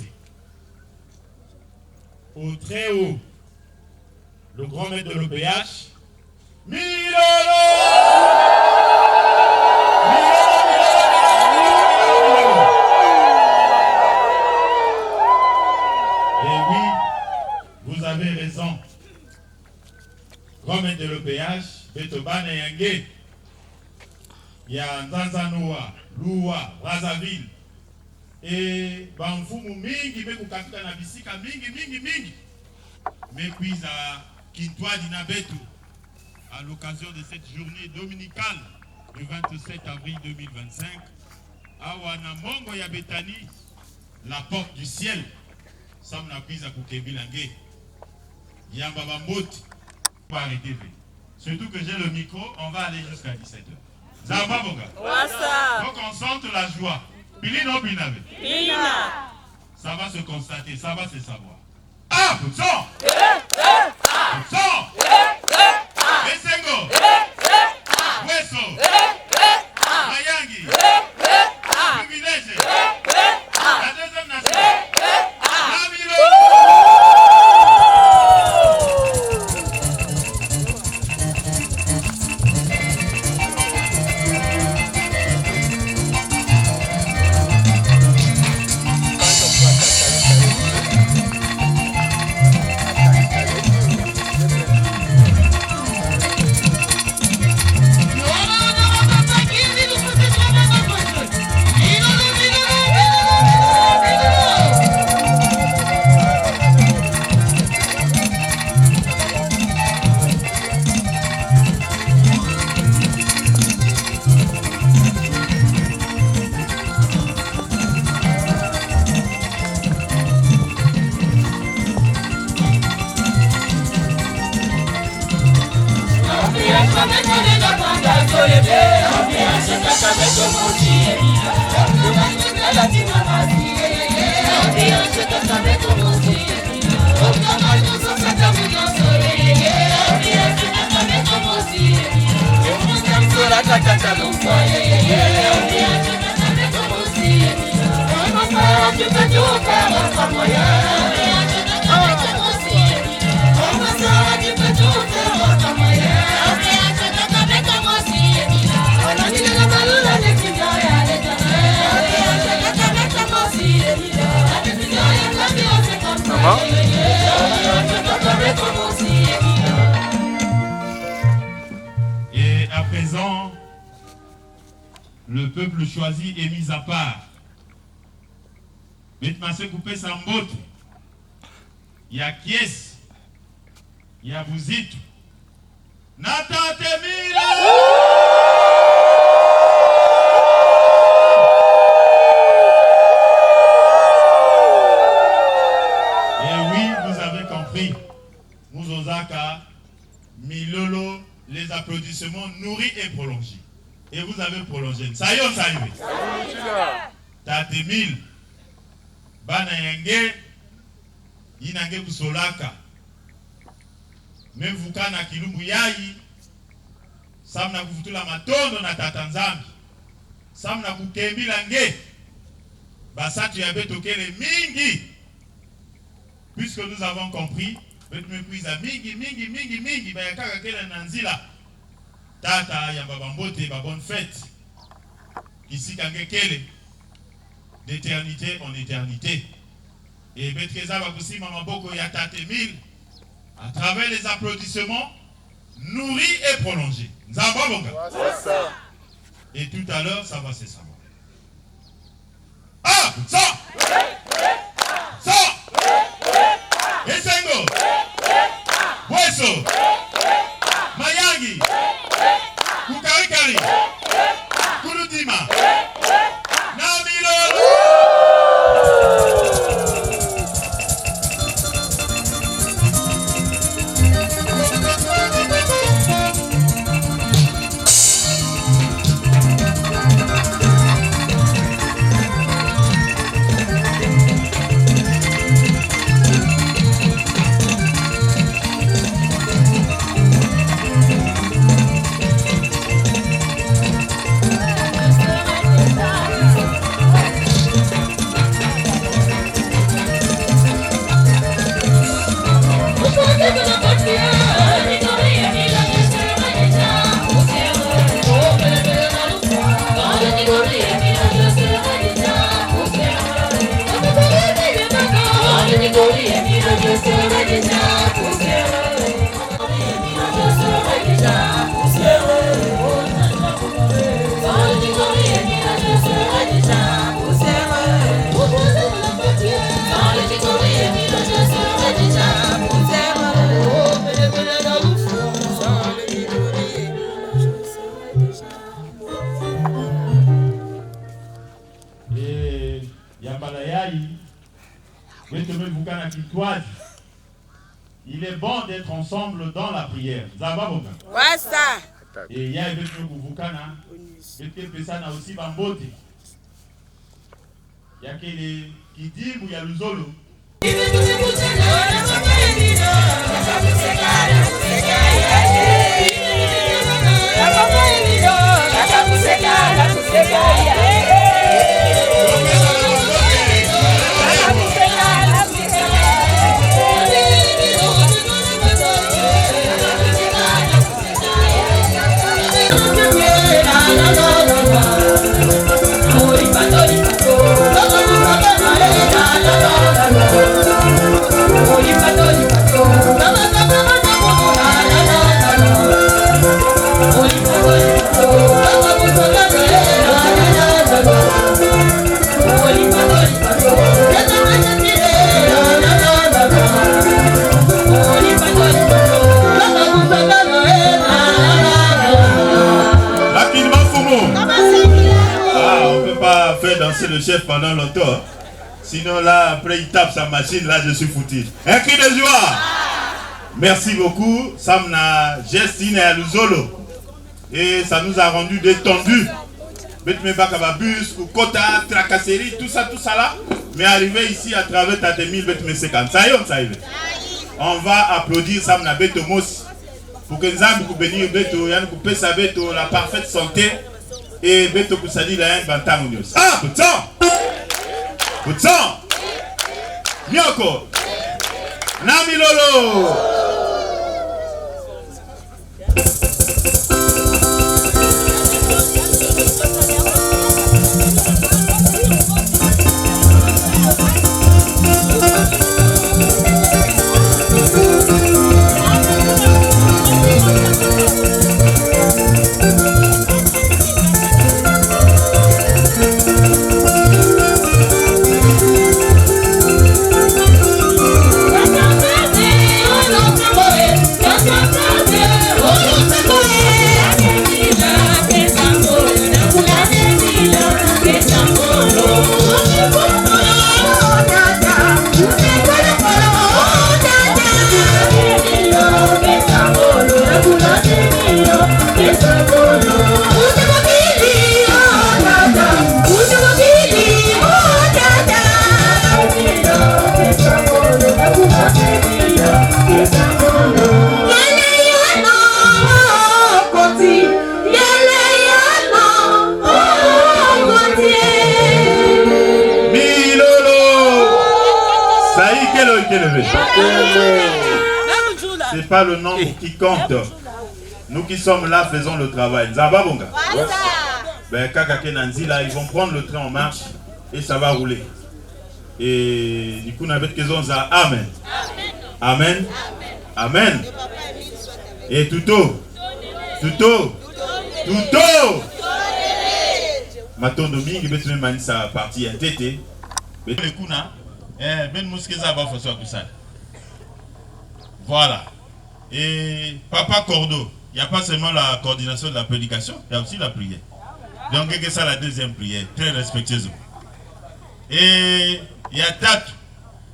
Au très haut, le grand maître de l'OPH, Milolo! Vous avez raison. Grand maître de l'OPH, Betobane et Yangé, il y a Nzanzanoa, Loua, Brazzaville, et Banfumu mingi, Bekukafika na bisika mingi. Mais puis à Kintwa Dinabetu, à l'occasion de cette journée dominicale du 27 avril 2025, à Wanamongo Yabetani, la porte du ciel, Sam na prise à Kukebilangé. Yamba Bambout, pas arrêter. Surtout que j'ai le micro, on va aller jusqu'à 17h. Zamba Bonga. Donc on sente la joie. Bilino Binabe. Ça va se constater, ça va se savoir. Ah, Poutson! Poutson! Esengo! Weso! Mayangi! Privilège! La deuxième nation! No, le peuple choisi est mis à part. Betmase coupé sa mbote. Il y a Kies, il y a Bouzitou. Nathan Temila! Et oui, vous avez compris. Mouzozaka, Milolo, les applaudissements nourris et prolongés. Et vous avez prolongé. Ça y est, ça y est. Tate Mil, Bana Yenge, Yinange Kusolaka. Même Vukana Kilumbu Yayi, Samna Kufutula Matondo na Tatanzambi, Samna Kukembi Lange, Basatu Yabetokele Mingi. Puisque nous avons compris, mingi, bayakaka kele nanzila. Tata Yambabambote, ba bonne fête. Ici kange kele, d'éternité en éternité. Et Betkeza Bakusima Maboko Yatate Mil, à travers les applaudissements, nourris et prolongés. Nzababonga. Et tout à l'heure, ça va se savoir. Ah, ça! Ça! Esengo! Boeso! Mayangi! Kukarikari! Kuludima! Namilolo! Il est bon d'être ensemble dans la prière. Et il y a avec nous Vukana, Betepesana aussi Bambote. Il y a qui dit il y a le Zolo. Danser le chef pendant longtemps. Sinon là, après il tape sa machine, là je suis foutu. Un cri de joie. Merci beaucoup. Samna Gestine et Luzolo. Et ça nous a rendu détendus. Betme Bakababus, Kota, Tracasserie, tout ça là. Mais arrivé ici à travers Tatemil, Betme Sekan. Ça y est, ça y est. On va applaudir Samna Betomos. Pour que nous ayons bénir Beto, Yann couper sa Beto, la parfaite santé. Et Beto Kusadi la un bantam unios. Ah, Poutsan! Mioko! Namilolo! C'est pas le nombre qui compte. Nous qui sommes là faisons le travail. Nzababonga. Ben kaka kenanzi là, ils vont prendre le train en marche et ça va rouler. Et du coup, on avait qu'ils ont ça. Amen. Amen. Amen. Et tuto. Maton domingue, bet même mani sa partie NTT. Bet le kuna. Ben muskeza va faire ça. Voilà. Et Papa Cordo, il n'y a pas seulement la coordination de la prédication, il y a aussi la prière. Donc, c'est ça la deuxième prière, très respectueuse. Et il y a Tatou,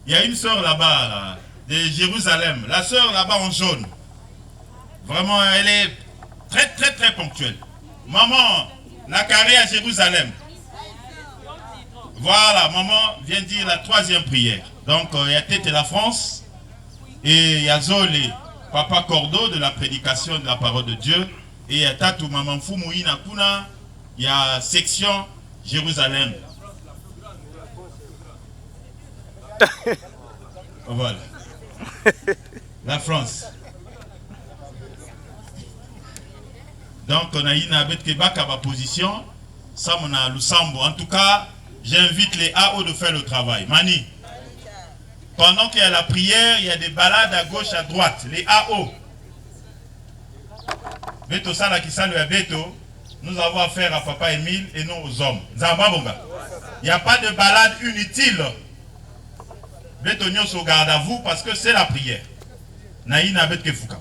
il y a une sœur là-bas, là, de Jérusalem, la sœur là-bas en jaune. Vraiment, elle est très ponctuelle. Maman, la carré à Jérusalem. Voilà, maman vient dire la troisième prière. Donc, il y a Tête et la France, et il y a Zolé, Papa Cordo de la prédication de la parole de Dieu, et il y a Tatou, Maman Fumouï Nakuna, il y a section Jérusalem. Voilà. La France. Donc on a une abet Québec à ma position. Ça on a Lusambo. En tout cas, j'invite les AO de faire le travail. Mani. Pendant qu'il y a la prière, il y a des balades à gauche, à droite. Les AO. Beto Sala qui salue à Beto. Nous avons affaire à Papa Émile et non aux hommes. Il n'y a pas de balade inutile. Beto Nyoso garde à vous parce que c'est la prière. Naïna Bet Kefuka.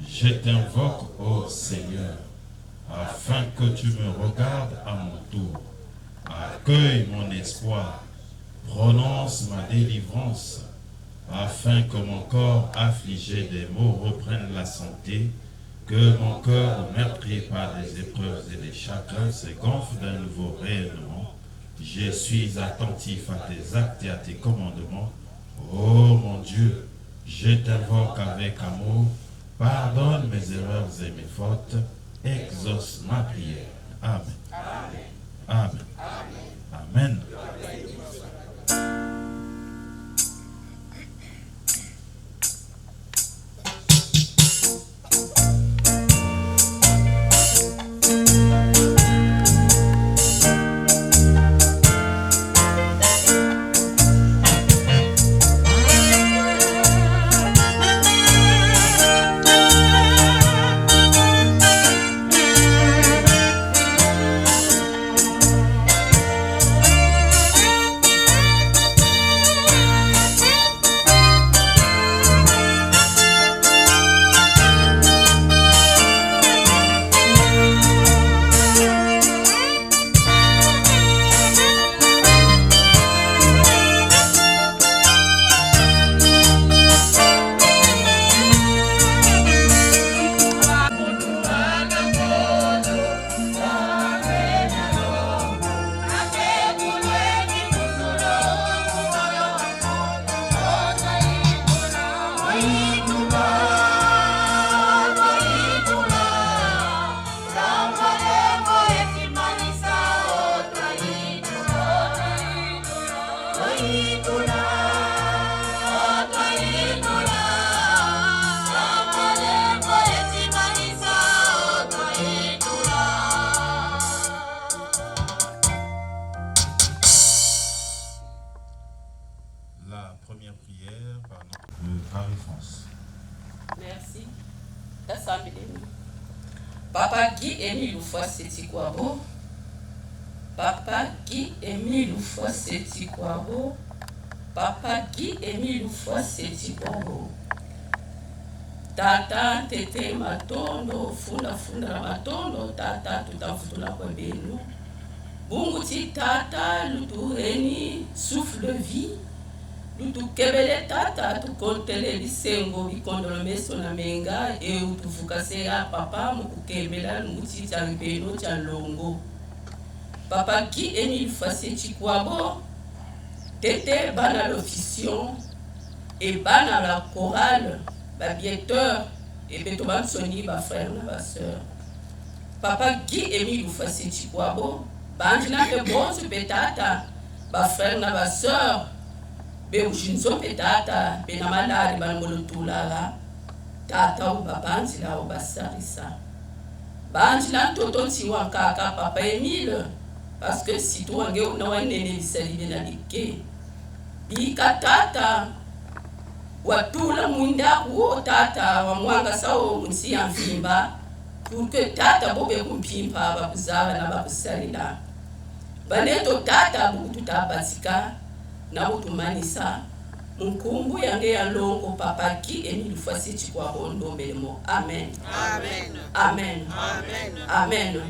Je t'invoque, ô Seigneur, afin que tu me regardes à mon tour. Accueille mon espoir, prononce ma délivrance, afin que mon corps affligé des maux reprenne la santé, que mon cœur meurtri par des épreuves et des chagrins se gonfle d'un nouveau rayonnement. Je suis attentif à tes actes et à tes commandements. Ô mon Dieu, je t'invoque avec amour, pardonne mes erreurs et mes fautes, exauce ma prière. Amen. Amen. Amen. Papa Guy Émile Oufwa Setikwabo. Papa Guy Émile Oufwa Setikwabo. Papa Guy Émile Oufwa Setikwabo. Tata tete matondo funda matondo tata tutafutula kwa benu. Bunguti tata lutureni souffle de vie. Lutu kebele tata tukontele lisengo bikondolo meso na menga e utufukasea papa mukukebela lunguti chambeno cha longo. Papa Guy Émile Oufwa Setikwabo tete bana l'officion et bana la chorale babietteur et beto bansoni ba frère na ba sœur. Papa Guy Émile Oufwa Setikwabo banjina ke bonzo petata ba frère na ba sœur be ujinzo petata be na malari banmolotulala tata u babanzi la u basarisa banjina toto ntiwa kaka Papa Émile parce que si tu wange na wanene bisali na like bika tata watula munda wo tata wa mwanga sao msi amfimba pour que tata bobe kumpimpa bakuzaba na bakusalila baneto tata bukututa basika na butumanisa munkumbu yange ya longo Papa Guy Émile Oufwa Setikwabo ndombelemo. Amen. Amen. Amen. Amen.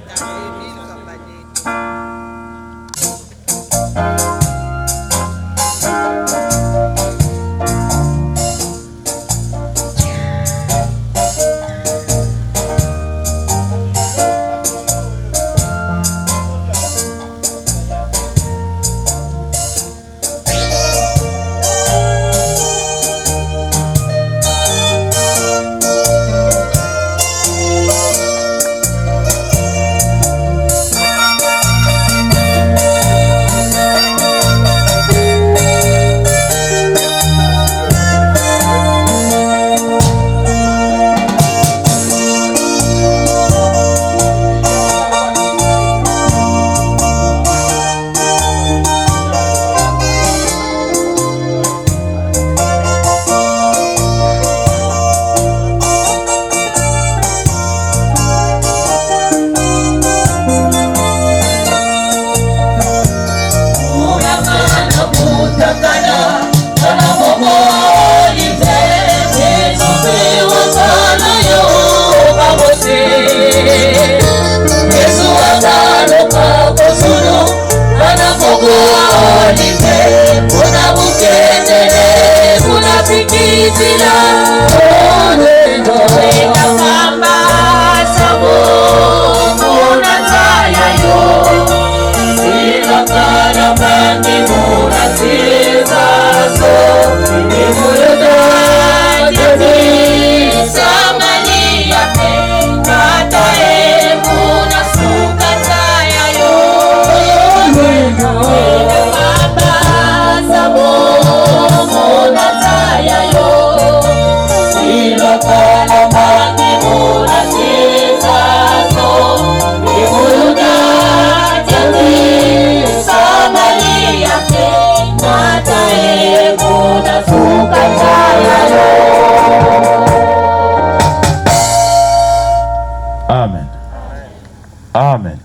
Amen.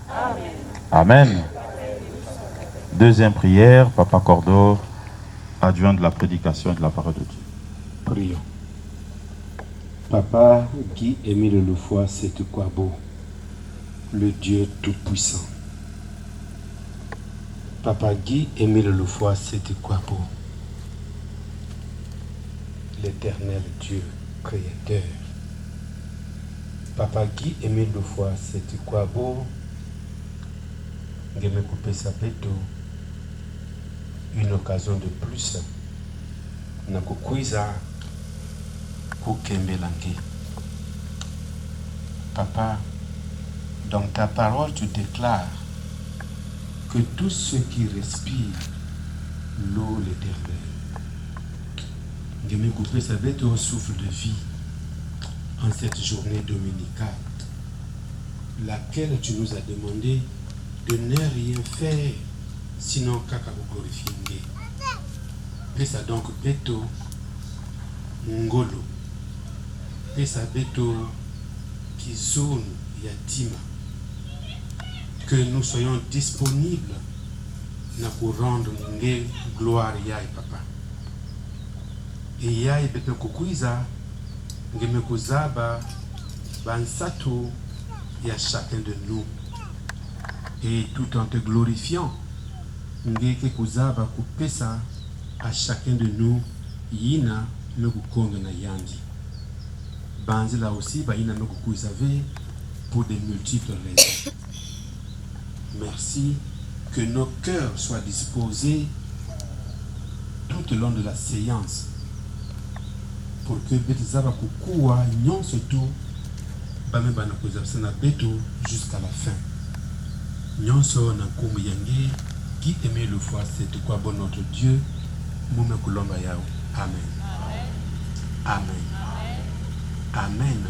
Amen. Deuxième prière, Papa Cordor, adjoint de la prédication et de la parole de Dieu. Prions. Papa Guy Émile Oufwa Setikwabo, le Dieu Tout-Puissant. Papa Guy Émile Oufwa Setikwabo, l'éternel Dieu créateur. Papa Guy Émile Oufwa Setikwabo, ngeme kupesa peto une occasion de plus na kukwiza kukembelange. Papa, dans ta parole tu déclares que tous ceux qui respirent l'eau l'éternel, ngeme kupesa peto souffle de vie en cette journée dominicale, laquelle tu nous as demandé de ne rien faire sinon kaka glorifier. Pesa donc beto ngolo, pesa beto qui zone yatima, que nous soyons disponibles pour rendre gloire à papa. Et yai beto kukuiza ngeme kuzaba bansato ya chacun de nous. Et tout en te glorifiant, ngeke kuzaba kupesa à chacun de nous yina nokukonga na yandi. Banzi là aussi baina nokukuizave pour de multiples raisons. Merci, que nos cœurs soient disposés tout au long de la séance pour que betizaba kukua nyonso tout bame bana kuzabsana beto jusqu'à la fin. Nyonso na kumu yange qui aimait le foi, c'est de quoi bon notre Dieu. Mume kulomba yao. Amen. Amen. Amen.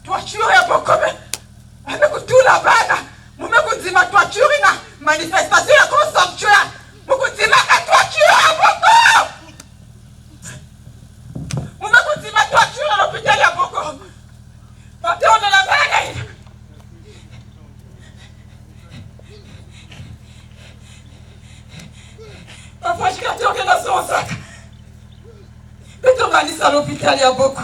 Tuachie ya boko bana mumekuzima twachuri na manifestation ya consumption mukuzima ka twachuri aboko mumekuzima twachuri na hospitali ya Boko patona na bana papa shikatoke na sosaka beto malisa l'hôpital ya Boko.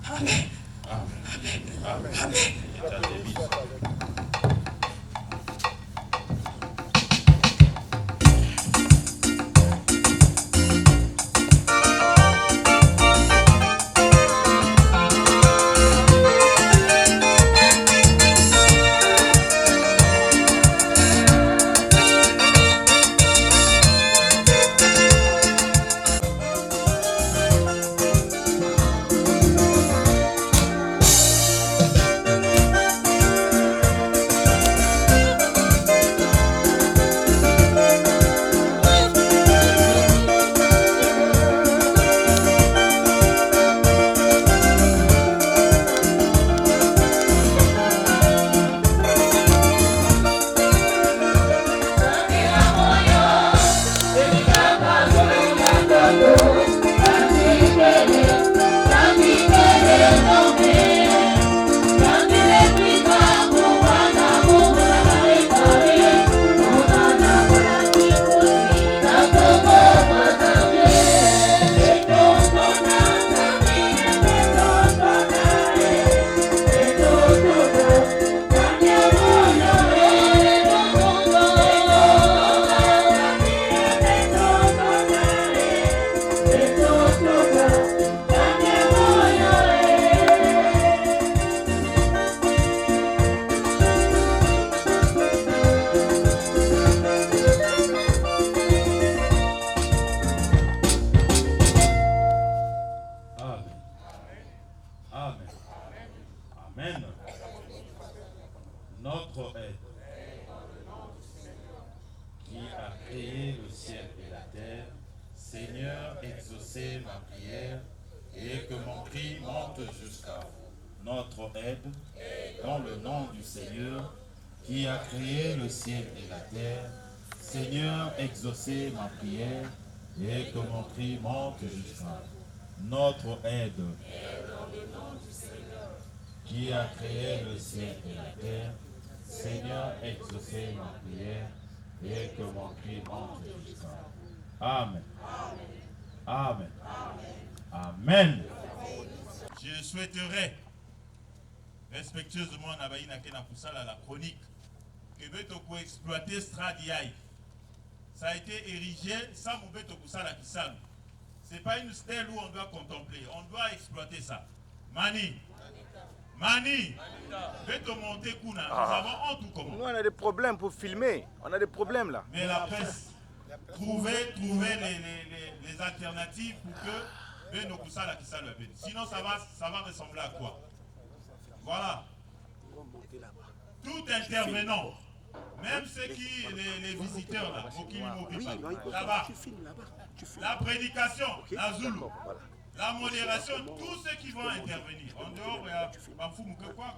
Amen. Amen. Amen. Notre aide qui a créé le ciel et la terre, Seigneur, exaucez ma prière et que mon cri monte jusqu'à vous. Notre aide, dans le nom du Seigneur qui a créé le ciel et la terre, Seigneur, exaucez ma prière et que mon cri monte jusqu'à vous. Notre aide, qui a créé le ciel et la terre, Seigneur, exaucez ma prière et que mon cri monte jusqu'à vous. Amen. Amen. Amen. Je souhaiterais respectueusement la chronique que Beto pour exploiter Stradiaï. Ça a été érigé sans Beto Kusala Kisalu. Ce n'est pas une stèle où on doit contempler, on doit exploiter ça. Mani, Beto monter Kuna, nous avons honte ou comment? Nous on a des problèmes pour filmer, on a des problèmes là. Mais la presse, trouver les alternatives pour que Beno Kusala Kisalu. Sinon ça va ressembler à quoi? Voilà. Tout intervenant, même ceux qui, les visiteurs là, là-bas, la prédication, la Zulu, la modération, tous ceux qui vont intervenir. En dehors, il y a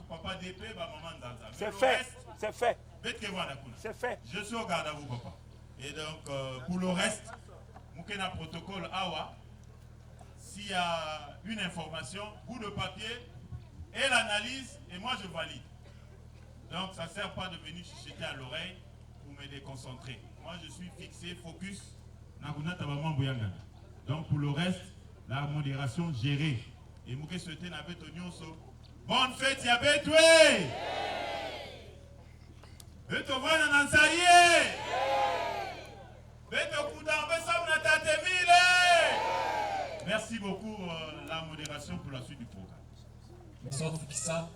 papa DP, maman Nzanza. C'est fait, c'est fait. C'est fait. Je suis au garde à vous, papa. Et donc, pour le reste, il y a un protocole AWA. S'il y a une information, bout de papier, et l'analyse, et moi je valide. Donc ça ne sert pas de venir chuchoter à l'oreille pour me déconcentrer. Moi je suis fixé, focus. Donc pour le reste, la modération gérée. Et je souhaite bonne fête, ya Betoué! Beto Wana Nansaye! Beto Koudambe Sabna Tatemile! Merci beaucoup la modération pour la suite du programme. Bonsoir Fukissa,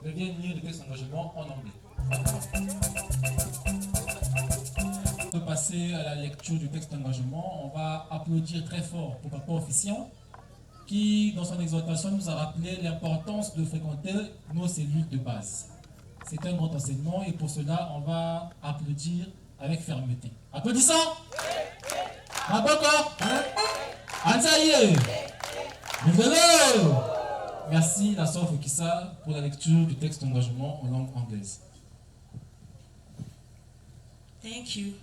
veuillez lire le texte d'engagement en anglais. On peut passer à la lecture du texte d'engagement. On va applaudir très fort pour Papa Officiant qui, dans son exhortation, nous a rappelé l'importance de fréquenter nos cellules de base. C'est un grand enseignement et pour cela, on va applaudir avec fermeté. Applaudissons! Maboko! Ansaye! Merci, la sœur Fokissa, pour la lecture du texte d'engagement en langue anglaise. Thank you.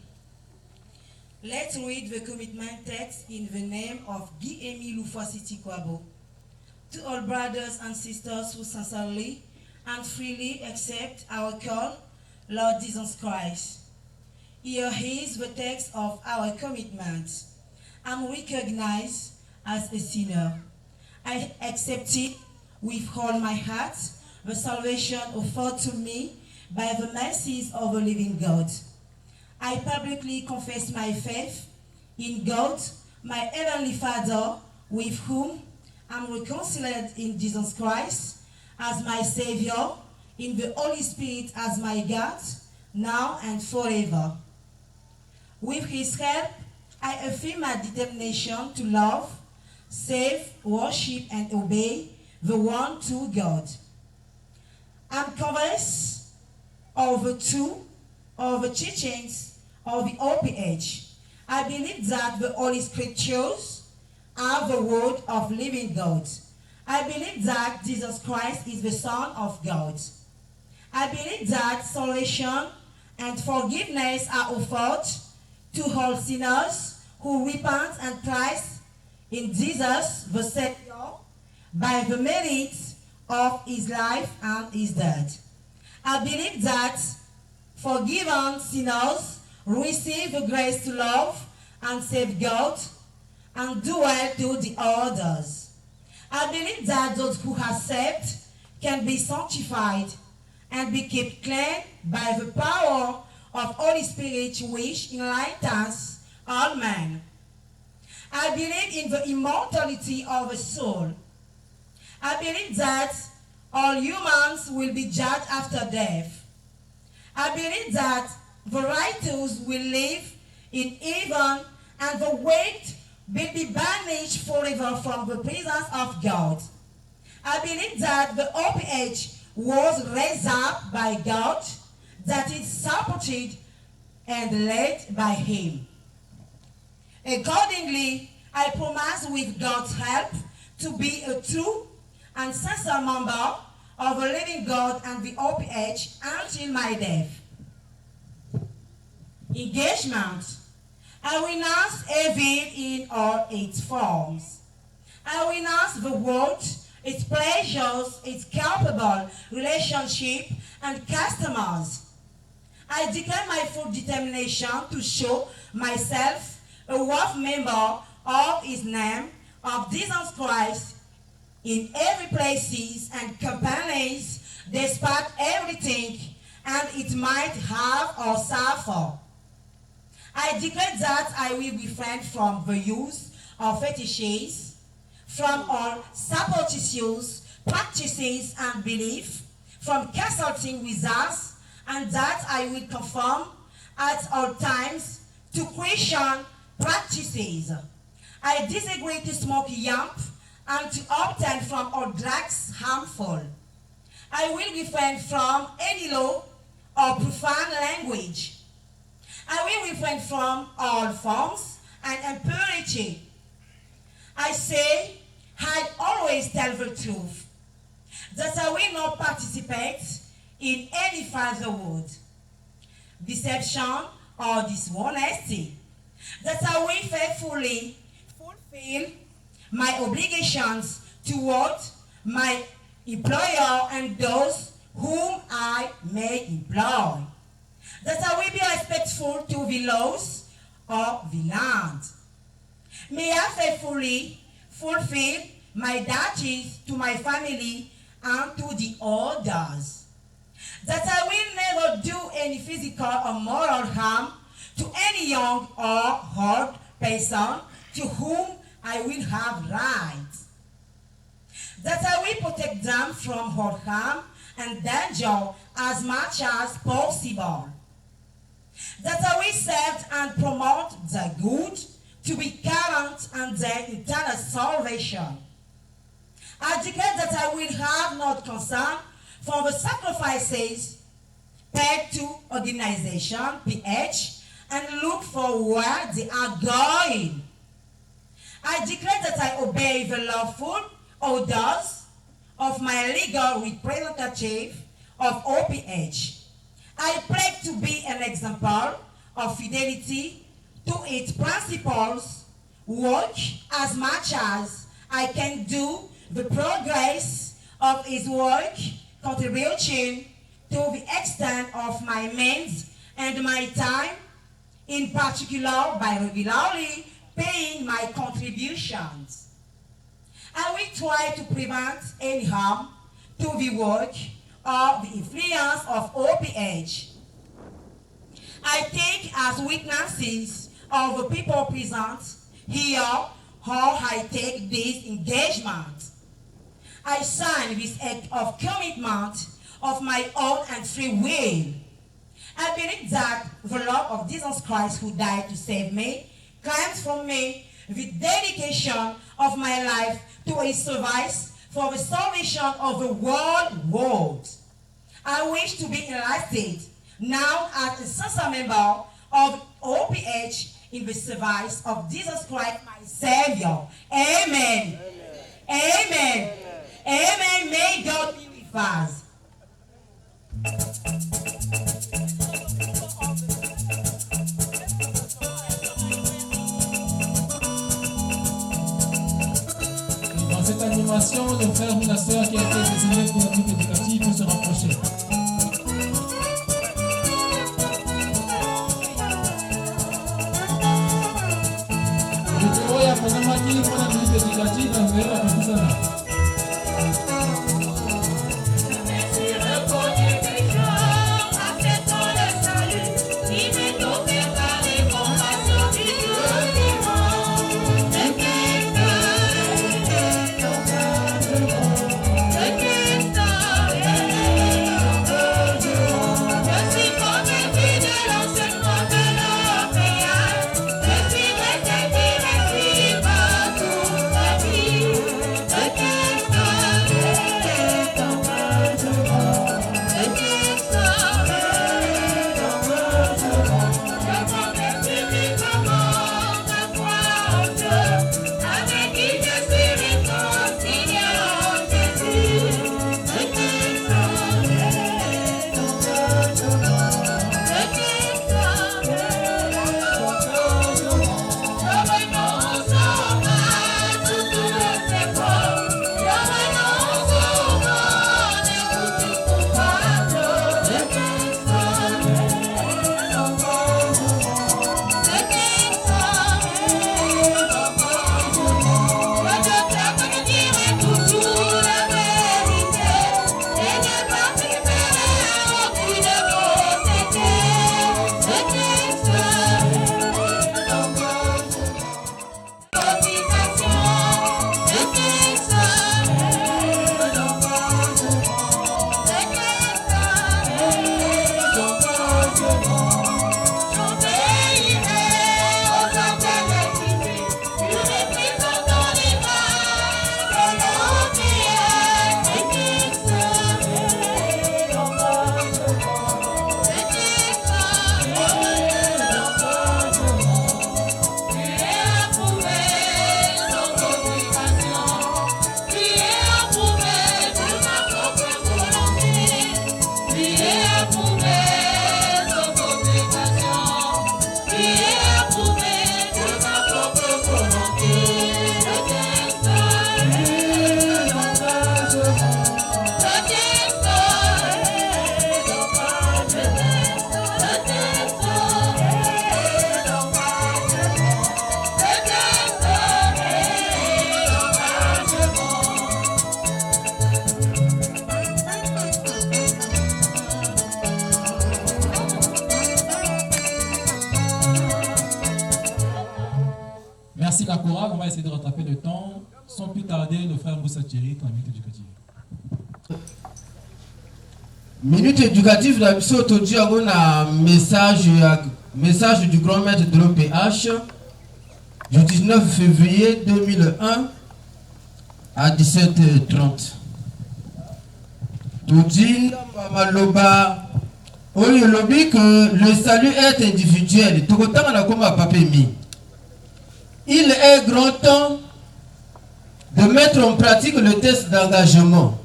Let's read the commitment text in the name of Guy-Émile Loufoisiti Kwabo. To all brothers and sisters who sincerely and freely accept our call, Lord Jesus Christ. Here is the text of our commitment. I'm recognized as a sinner. I accepted with all my heart the salvation offered to me by the mercies of the living God. I publicly confess my faith in God, my Heavenly Father, with whom I'm reconciled in Jesus Christ as my Savior, in the Holy Spirit as my God, now and forever. With His help, I affirm my determination to love, save, worship, and obey the one true God. I'm convinced of the truth of the teachings of the OPH. I believe that the Holy Scriptures are the word of living God. I believe that Jesus Christ is the Son of God. I believe that salvation and forgiveness are offered to all sinners who repent and trust in Jesus the Savior by the merits of His life and His death. I believe that forgiven sinners receive the grace to love and serve God and do well to the others. I believe that those who accept can be sanctified and be kept clean by the power of Holy Spirit which enlightens all men. I believe in the immortality of the soul. I believe that all humans will be judged after death. I believe that the righteous will live in heaven and the wicked will be banished forever from the presence of God. I believe that the OPH was raised up by God, that it supported and led by Him. Accordingly, I promise with God's help to be a true and sincere member of the living God and the OPH until my death. Engagement. I renounce evil in all its forms. I renounce the world, its pleasures, its culpable relationship and customers. I declare my full determination to show myself a worthy member of His name, of Jesus Christ, in every places and companies, despite everything, and it might have or suffer. I declare that I will refrain from the use of fetishes, from all superstitious practices and belief, from consulting with us, and that I will conform at all times to Christian practices. I disagree to smoke hemp and to obtain from all drugs harmful. I will refrain from any low or profane language. I will refrain from all forms and impurity. I say, I always tell the truth, that I will not participate in any falsehood, deception, or dishonesty, that I will faithfully fulfill my obligations toward my employer and those whom I may employ, that I will be respectful to the laws of the land. May I faithfully fulfill my duties to my family and to the others, that I will never do any physical or moral harm to any young or old person to whom I will have rights, that I will protect them from all harm and danger as much as possible, that I will serve and promote the good to be current and their eternal salvation. I declare that I will have no concern for the sacrifices paid to organization, PH, and look for where they are going. I declare that I obey the lawful orders of my legal representative of OPH. I pledge to be an example of fidelity to its principles, work as much as I can do the progress of its work, contributing to the extent of my means and my time, in particular by regularly paying my contributions. I will try to prevent any harm to the work or the influence of OPH. I take as witnesses of the people present here how I take this engagement. I sign this act of commitment of my own and free will. I believe that the Lord of Jesus Christ, who died to save me, claims from me the dedication of my life to his service for the salvation of the world. I wish to be enlisted now as a sincere member of OPH in the service of Jesus Christ, my Savior. Amen. Amen. Amen. May God be with us. Dans cette animation, le frère ou la sœur qui a été désigné pour le groupe éducatif peut se rapprocher. Oya kuzama kili kwa na groupe éducatif na mbele kabisa. Merci la chorale, on va essayer de rattraper le temps. Sans plus tarder, le frère Moussa Thierry, dans la minute éducative. Minute éducative, la mission aujourd'hui a un message du grand maître de l'OPH du 19 février 2001 à 17h30. Toudine Maloba, Oyo lobi que le salut est individuel. Tokotanga na koma papemi. il est grand temps de mettre en pratique le test d'engagement.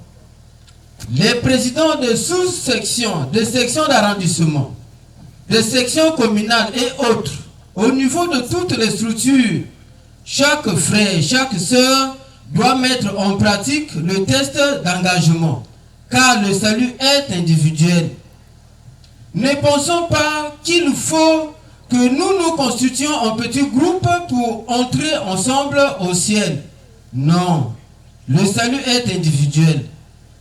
Les présidents de sous-sections, de sections d'arrondissement, de sections communales et autres, au niveau de toutes les structures, chaque frère, chaque sœur doit mettre en pratique le test d'engagement, car le salut est individuel. Ne pensons pas qu'il faut que nous nous constituions en petits groupes pour entrer ensemble au ciel. Non, le salut est individuel.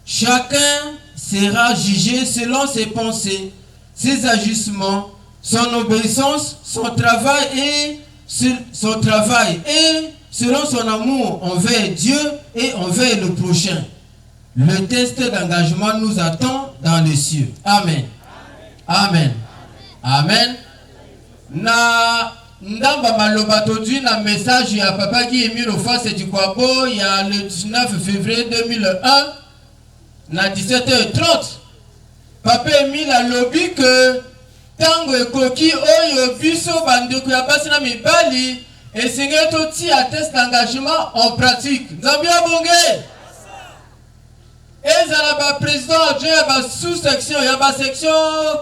Chacun sera jugé selon ses pensées, ses agissements, son obéissance, son travail et selon son amour envers Dieu et envers le prochain. Le test d'engagement nous attend dans les cieux. Amen. Amen. Amen. Na ndamba maloba todui na message ya papa qui est mis au face du Kwabo il y a le 19 février 2001 na 17h30. Papa Emile a lobby que tango ekoki oyo biso bandeko ya basi na mibali esengeli toti a test d'engagement en pratique. Nzambe abonge. Ezala ba président adjoint ya ba sous-section ya ba section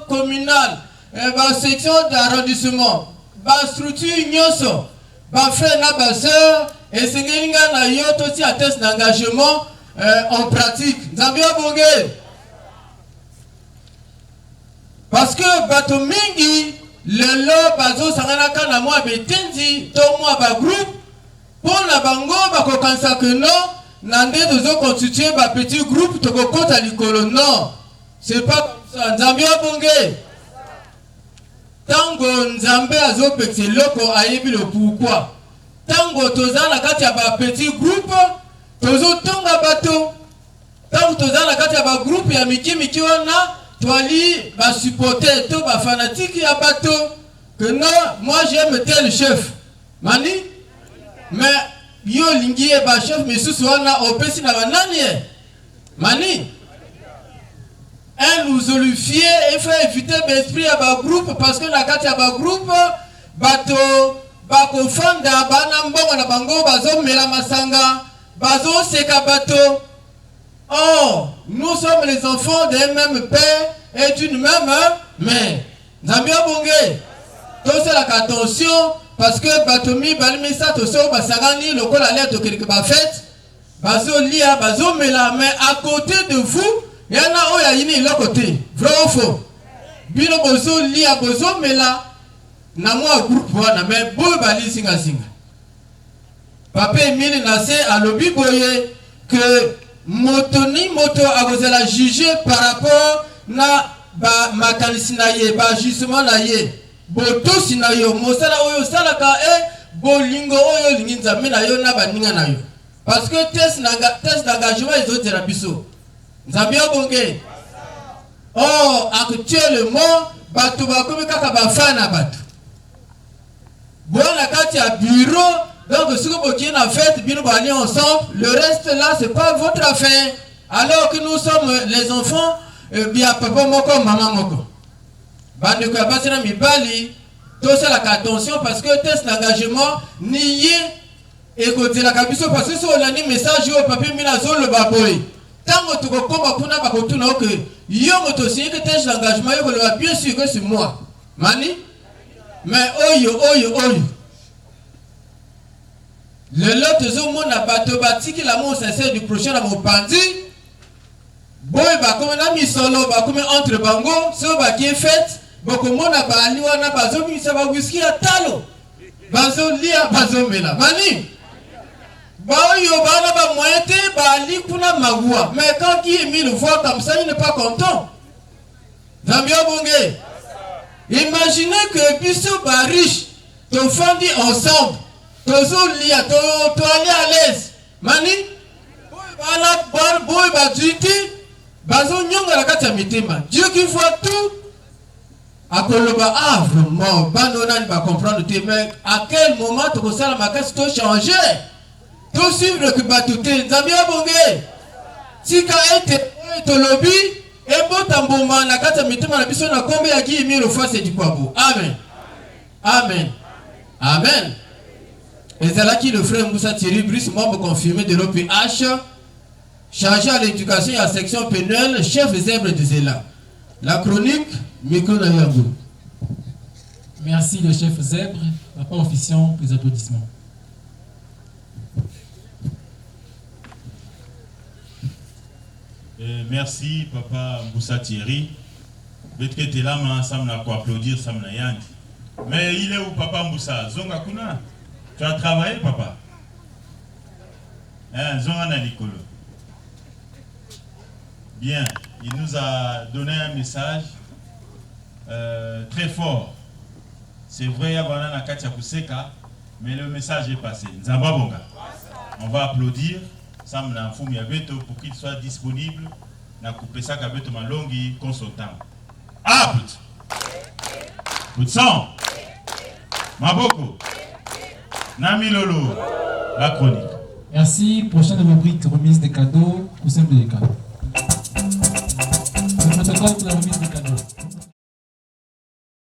communale, ba section d'arrondissement, ba structure nyonso, ba frère na ba sœur esengeli nga na yo toti a test d'engagement en pratique. Nzambe abonge. Parce que bato mingi lelo bazo sangana kana mwa betendi to mwa ba groupe pour na bango bakokanisa que non nande dozo constituer ba petit groupe to kokota likolo. Non, c'est pas comme ça. Nzambe abonge. Tango nzambe azo pekse loko ayebi le pourquoi. Tango toza na kati ya ba petit groupe tozo tonga bato. Tango toza na kati ya ba groupe ya miki wana toali ba supporter to ba fanatique ya bato que non moi j'aime tel chef mani mais yo lingi e ba chef misusu wana opesi na banani mani un nous olifier il faut éviter l'esprit ya ba groupe parce que na kati ya ba groupe bato bako fanda bana mbongo na bango bazo mela masanga bazo seka bato. Oh, nous sommes les enfants d'un même père et d'une même mère. Nzambe abonge. Tous la attention parce que batomi balimisa toso basagani lokola lea to quelque ba fête. Bazo lia bazo mela mais à côté de vous, yana oya yini le côté. Vrai ou faux? Bino bozo lia bozo mela na moi groupe wana mais boy bali singa singa. Papa Emile nase à lobi boye que motoni moto akozela juger par rapport na ba makanisi na ye ba jugement na ye boto sina yo mosala oyo salaka bolingo oyo lingi nzambe na yo na baninga na yo parce que test d'engagement ezotela biso nzambe obonge. Oh, actuellement bato bakomi kaka bafana bato bona kati ya bureau. Donc, si vous êtes en fête, bien nous allons ensemble. Le reste là, c'est pas votre affaire. Alors que nous sommes les enfants, bien papa moko, maman moko. Bande ko abasi na mibali, to sala attention parce que test d'engagement nié et côté la kabiso parce que so la ni message au papier mina zo le baboy. Tango to ko komba kuna ba ko tuna que yo moto signé que test d'engagement yo le bien sûr que c'est moi. Mani? Mais oyo. Le lot zo mona bato batiki la mon sincère du prochain à mon pandi. Boy ba comme na mi solo ba comme entre bango, so ba qui est fait, boko mona ba ali wana bazo mi sa ba whisky atalo. Bazo lia bazo mela. Mani. Ba yo ba na ba moyete ba ali kuna magua. Mais quand qui est mis le voix comme ça, il n'est pas content. Zambia bonge. Imaginez que biso ba riche, to fandi ensemble. Toujours lia, to aller à l'aise. Mani, boy ba duty, bazo nyonga la kati ya mitema. Dieu qui voit tout. Akoloba vraiment, banona va comprendre tes mais à quel moment tu consala makasi to changer. To suivre que batouté, Zambia bonge. Tika ete to lobby et botamboma na kati ya mitema na biso na kombe ya ki mi le fois c'est du Kwabo. Amen. Amen. Amen. ezalaki le frère Moussa Thierry Brice, membre confirmé de l'OPH, chargé à l'éducation et à la section pénale, chef zèbre de Zéla. La chronique, micro Nayango. Merci le chef zèbre. Papa officiant, les applaudissements. Merci papa Moussa Thierry. Peut-être que là, ça m'a applaudir, ça m'a yandi. Mais il est où papa Moussa? Zonga Kuna, tu as travaillé papa? Zonga Nalikolo. Bien, il nous a donné un message très fort. C'est vrai, il y a un Katia Kuseka, mais le message est passé. Nzambabonga. On va applaudir Sam Namfumi Abeto pour qu'il soit disponible. Na couper ça Kabeto Malongi consultant. Apte. Poutsan. Maboko. Nami Lolo. La chronique. Merci. Prochaine rubrique, remise des cadeaux. Coussin des cadeaux. Le protocole pour la remise des cadeaux.